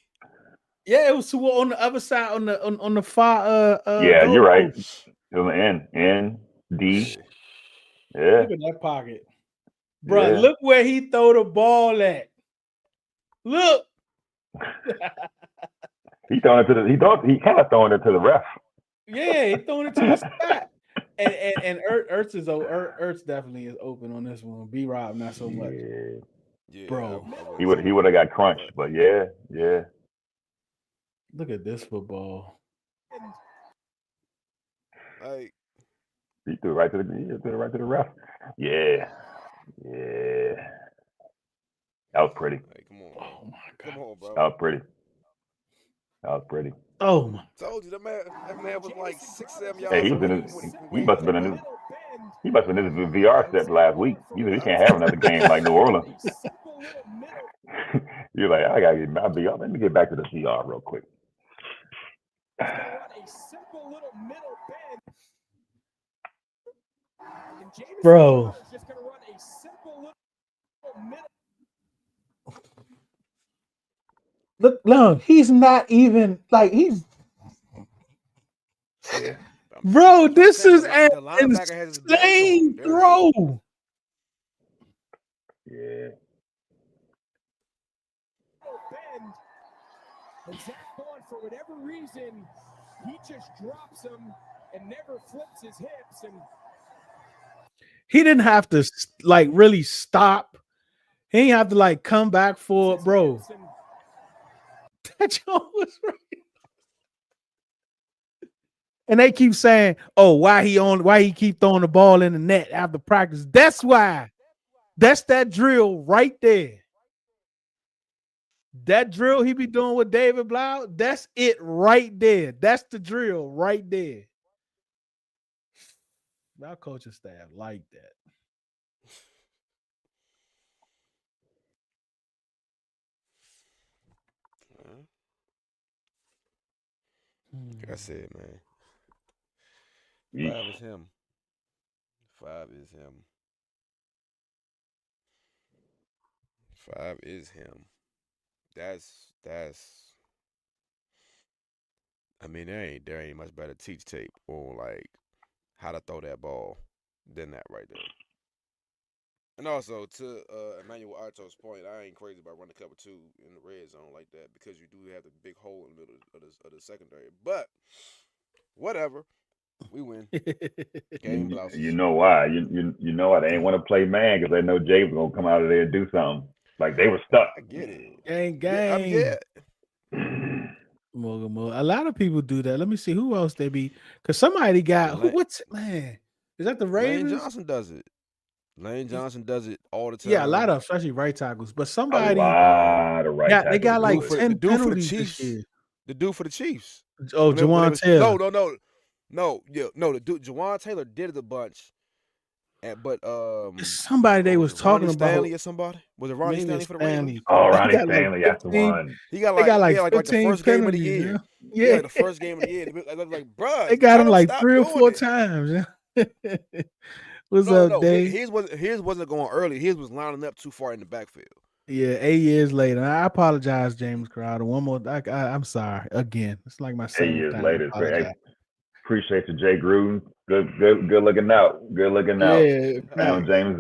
Yeah, it was on the other side on the far. Yeah, you're right. It was an N D. Yeah. Look at that pocket, bro. Yeah. Look where he throw the ball at. Look. He kind of throwing it to the ref. Yeah, he throwing it to the spot. And Ertz definitely is open on this one. B-Rob not so much. Yeah, bro. He would have got crunched, but yeah. Look at this football. Like he threw it right to the ref. Yeah. That was pretty. Like, come on. Oh my God. Come on, bro. That was pretty. That was pretty. Oh my! Told you that man was like 6-7 yards. Hey, he must have been in his VR set last week. He can't have another game like New Orleans. You're like, I gotta get my VR. Let me get back to the VR real quick. Bro. Look, he's not even like he's. Bro, this is an insane throw. Yeah. And Zach Bond, for whatever reason, he just drops him and never flips his hips. And he didn't have to like really stop. He didn't have to like come back for it, bro. That joke was right. And they keep saying, "Oh, why he keep throwing the ball in the net after practice?" That's why. That's that drill right there. That drill he be doing with David Blau, that's it right there. That's the drill right there. Our coaching staff like that. Like I said, man. 5 is him. 5 is him. 5 is him. That's. I mean, there ain't much better teach tape on like how to throw that ball than that right there. And also to Emmanuel Arto's point, I ain't crazy about running cover 2 in the red zone like that because you do have the big hole in the middle of the secondary. But whatever, we win. Game blouses. You know why? You know why they ain't want to play man because they know Jay was gonna come out of there and do something. Like they were stuck. I get it. Gang. Yeah. A lot of people do that. Let me see who else they be. Because somebody got what's it, man? Is that the Ravens? Lane Johnson does it. Lane Johnson does it all the time. Yeah, a lot of especially right tackles. But somebody, a lot of right tackles. They got like 10 the dude for the penalties Chiefs. this year. The dude for the Chiefs. Oh, Jawan Taylor. No. The dude Jawan Taylor did it a bunch. But somebody they was talking Ronnie about Stanley or somebody. Was it Ronnie Stanley for the Ravens? Oh, Ronnie Stanley, that's the one. He got like the first game of the year. Man. Yeah, the first game of the year. Like, bro, they got him like 3 or 4 times. What's up, Dave? His wasn't going early. His was lining up too far in the backfield. Yeah, 8 years later. I apologize, James Crowder. One more. I'm sorry again. It's like my 8 years later. Hey, appreciate you, Jay Gruden. Good looking out. Good looking out. Yeah, James.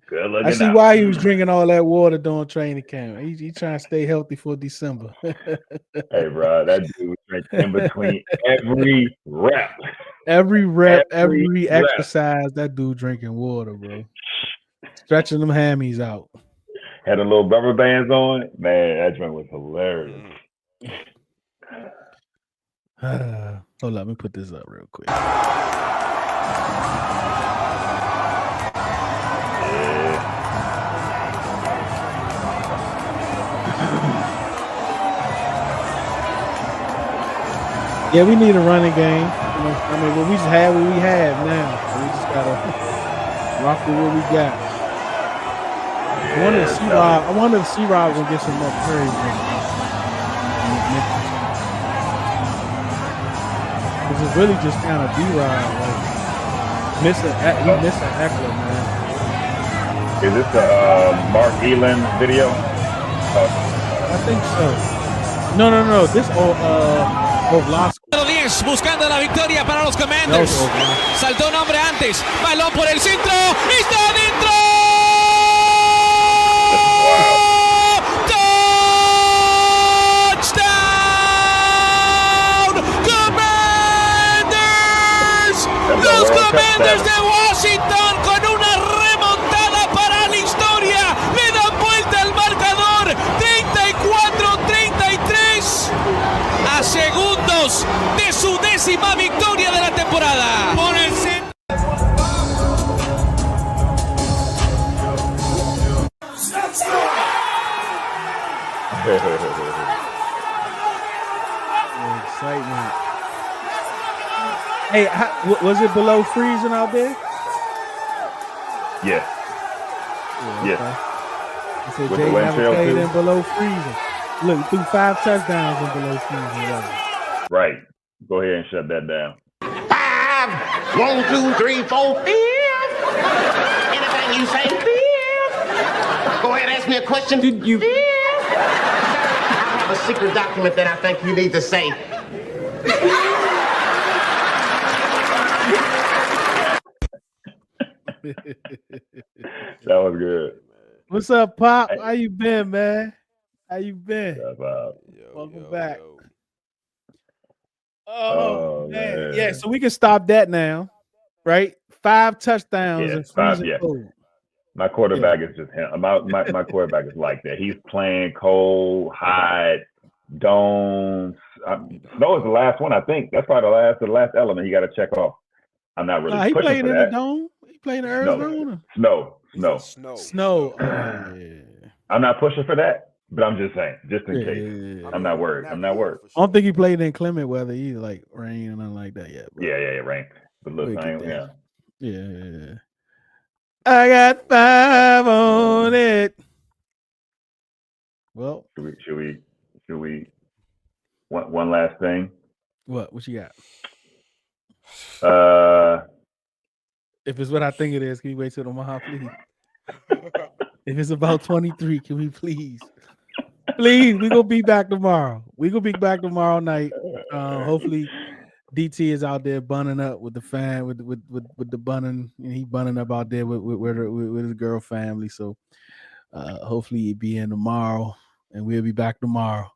Good looking out. I see why he was drinking all that water during training camp. He trying to stay healthy for December. Hey, bro, that dude was drinking in between every rep. Every exercise, that dude drinking water, bro. Stretching them hammies out. Had a little rubber bands on. Man, that drink was hilarious. Hold on, let me put this up real quick. Yeah, we need a running game. I mean, we just have what we have now. So we just gotta rock with what we got. I wonder if C-Rob gonna get some more praise. Because it's really just kind of B-Rob, like missing Eckler, man. Is this a Mark Elam video? I think so. No. This Ovlasco. Buscando la victoria para los Commanders. Saltó un hombre antes. Balón por el centro. ¡Está adentro! ¡Touchdown! ¡Commanders! Los Commanders de Washington con una remontada para la historia. Le dan vuelta al marcador. 34-33. A segundos de su 10ª victoria de la temporada. Por el centro. Hey, was it below freezing out there? Yes. Yes. I said With the Jay wind never chill played too? in below freezing. Look, he threw 5 touchdowns in below freezing weather. Right. Go ahead and shut that down. 5, 1, 2, 3, 4, 5. Anything you say, 5. Go ahead, ask me a question. Did you? 5. I have a secret document that I think you need to say. That was good. What's up, Pop? How you been, man? How you been? Welcome back. Oh man. Yeah, so we can stop that now, right? 5 touchdowns and freezing cold. My quarterback is just him. My quarterback is like that. He's playing cold, hot, domes. Snow is the last one, I think. That's probably the last element he got to check off. I'm not really he pushing played for in that. the dome. He played in Arizona. Snow. Oh, yeah. I'm not pushing for that, but I'm just saying, just in case. I'm not worried. I don't think he played in inclement weather either, like rain or nothing like that yet. Yeah, rain. But look, yeah. I got 5 on it. Well, should we? One last thing. What you got? If it's what I think it is, can you wait till tomorrow, please? If it's about 23, can we please? Please, we're gonna be back tomorrow. We're gonna be back tomorrow night. Hopefully DT is out there bunning up with the fan, with the bunning, and he bunning up out there with his girl family. So hopefully he'll be in tomorrow, and we'll be back tomorrow.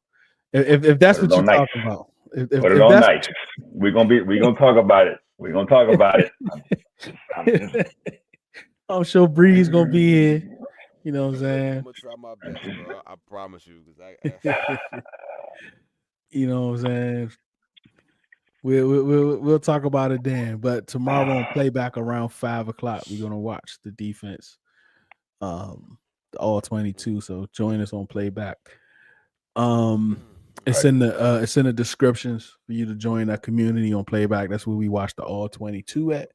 If that's what you're talking about. Put it on night. We're gonna talk about it. We're gonna talk about it. I'm sure Bree's gonna be here. You know what I'm saying? I'm gonna try my best, bro. I promise you, you know what I'm saying? We'll talk about it then. But tomorrow on playback around 5 o'clock, we're gonna watch the defense, all 22. So join us on playback. It's in the descriptions for you to join that community on playback. That's where we watch the all 22 at.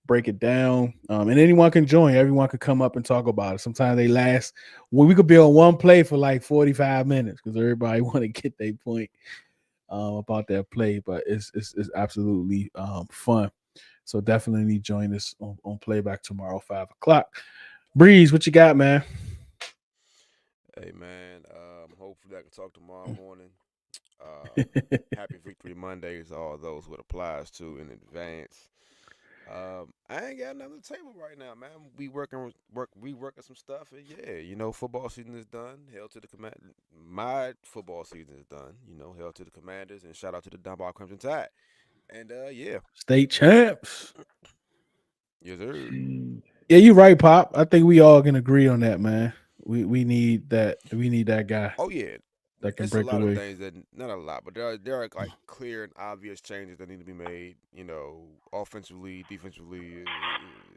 Break it down, and anyone can join. Everyone can come up and talk about it. Sometimes they last. We could be on one play for like 45 minutes because everybody want to get their point about their play. But it's absolutely fun. So definitely join us on playback tomorrow 5 o'clock. Breeze, what you got, man? Hey man, hopefully I can talk tomorrow morning. Happy Victory Mondays, all those who it applies to in advance. I ain't got nothing on the table right now, man. We working some stuff, and yeah, football season is done. Hail to the command. My football season is done. Hail to the Commanders, and shout out to the Dunbar Crimson Tide. And state champs. Yes, sir. Yeah, you're right, Pop. I think we all can agree on that, man. We need that. We need that guy. Oh yeah. That can it's break a lot away. of things that not a lot, but there are like clear and obvious changes that need to be made. Offensively, defensively.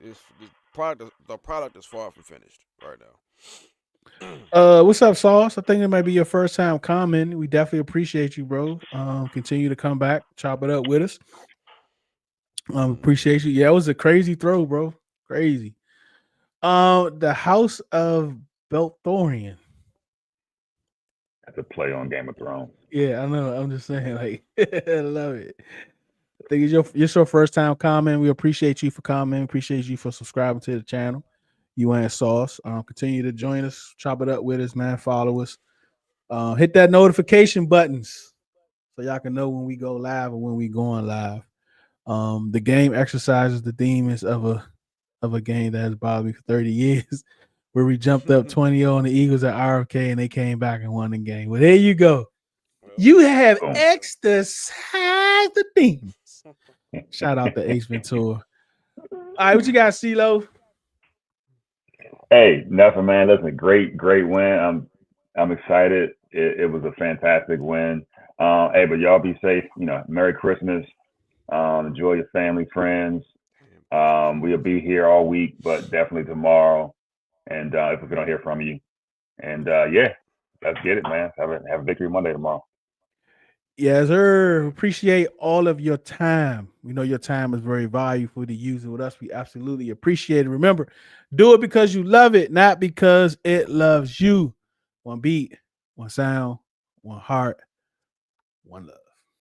The product is far from finished right now. What's up, Sauce? I think it might be your first time commenting. We definitely appreciate you, bro. Continue to come back, chop it up with us. Appreciate you. Yeah, it was a crazy throw, bro. Crazy. The House of Belthorian. That's a play on Game of Thrones. Yeah, I know. I'm just saying, like, I love it. I think it's your first time comment. We appreciate you for commenting. Appreciate you for subscribing to the channel. You and Sauce. Continue to join us. Chop it up with us, man. Follow us. Hit that notification buttons so y'all can know when we go live or when we going live. The game exercises the demons of a game that has bothered me for 30 years. Where we jumped up 20-0 on the Eagles at RFK and they came back and won the game. Well, there you go. You have exercised the demons. Shout out to Ace Ventura. All right, what you got, Ceelo? Hey, nothing, man. That's a great win. I'm excited. It was a fantastic win. Hey, but y'all be safe. Merry Christmas. Enjoy your family, friends. We'll be here all week, but definitely tomorrow. And if we don't hear from you, and let's get it, man. Have a Victory Monday tomorrow. Yes, sir. Appreciate all of your time. We know your time is very valuable to use it with us. We absolutely appreciate it. Remember, do it because you love it, not because it loves you. One beat, one sound, one heart, one love.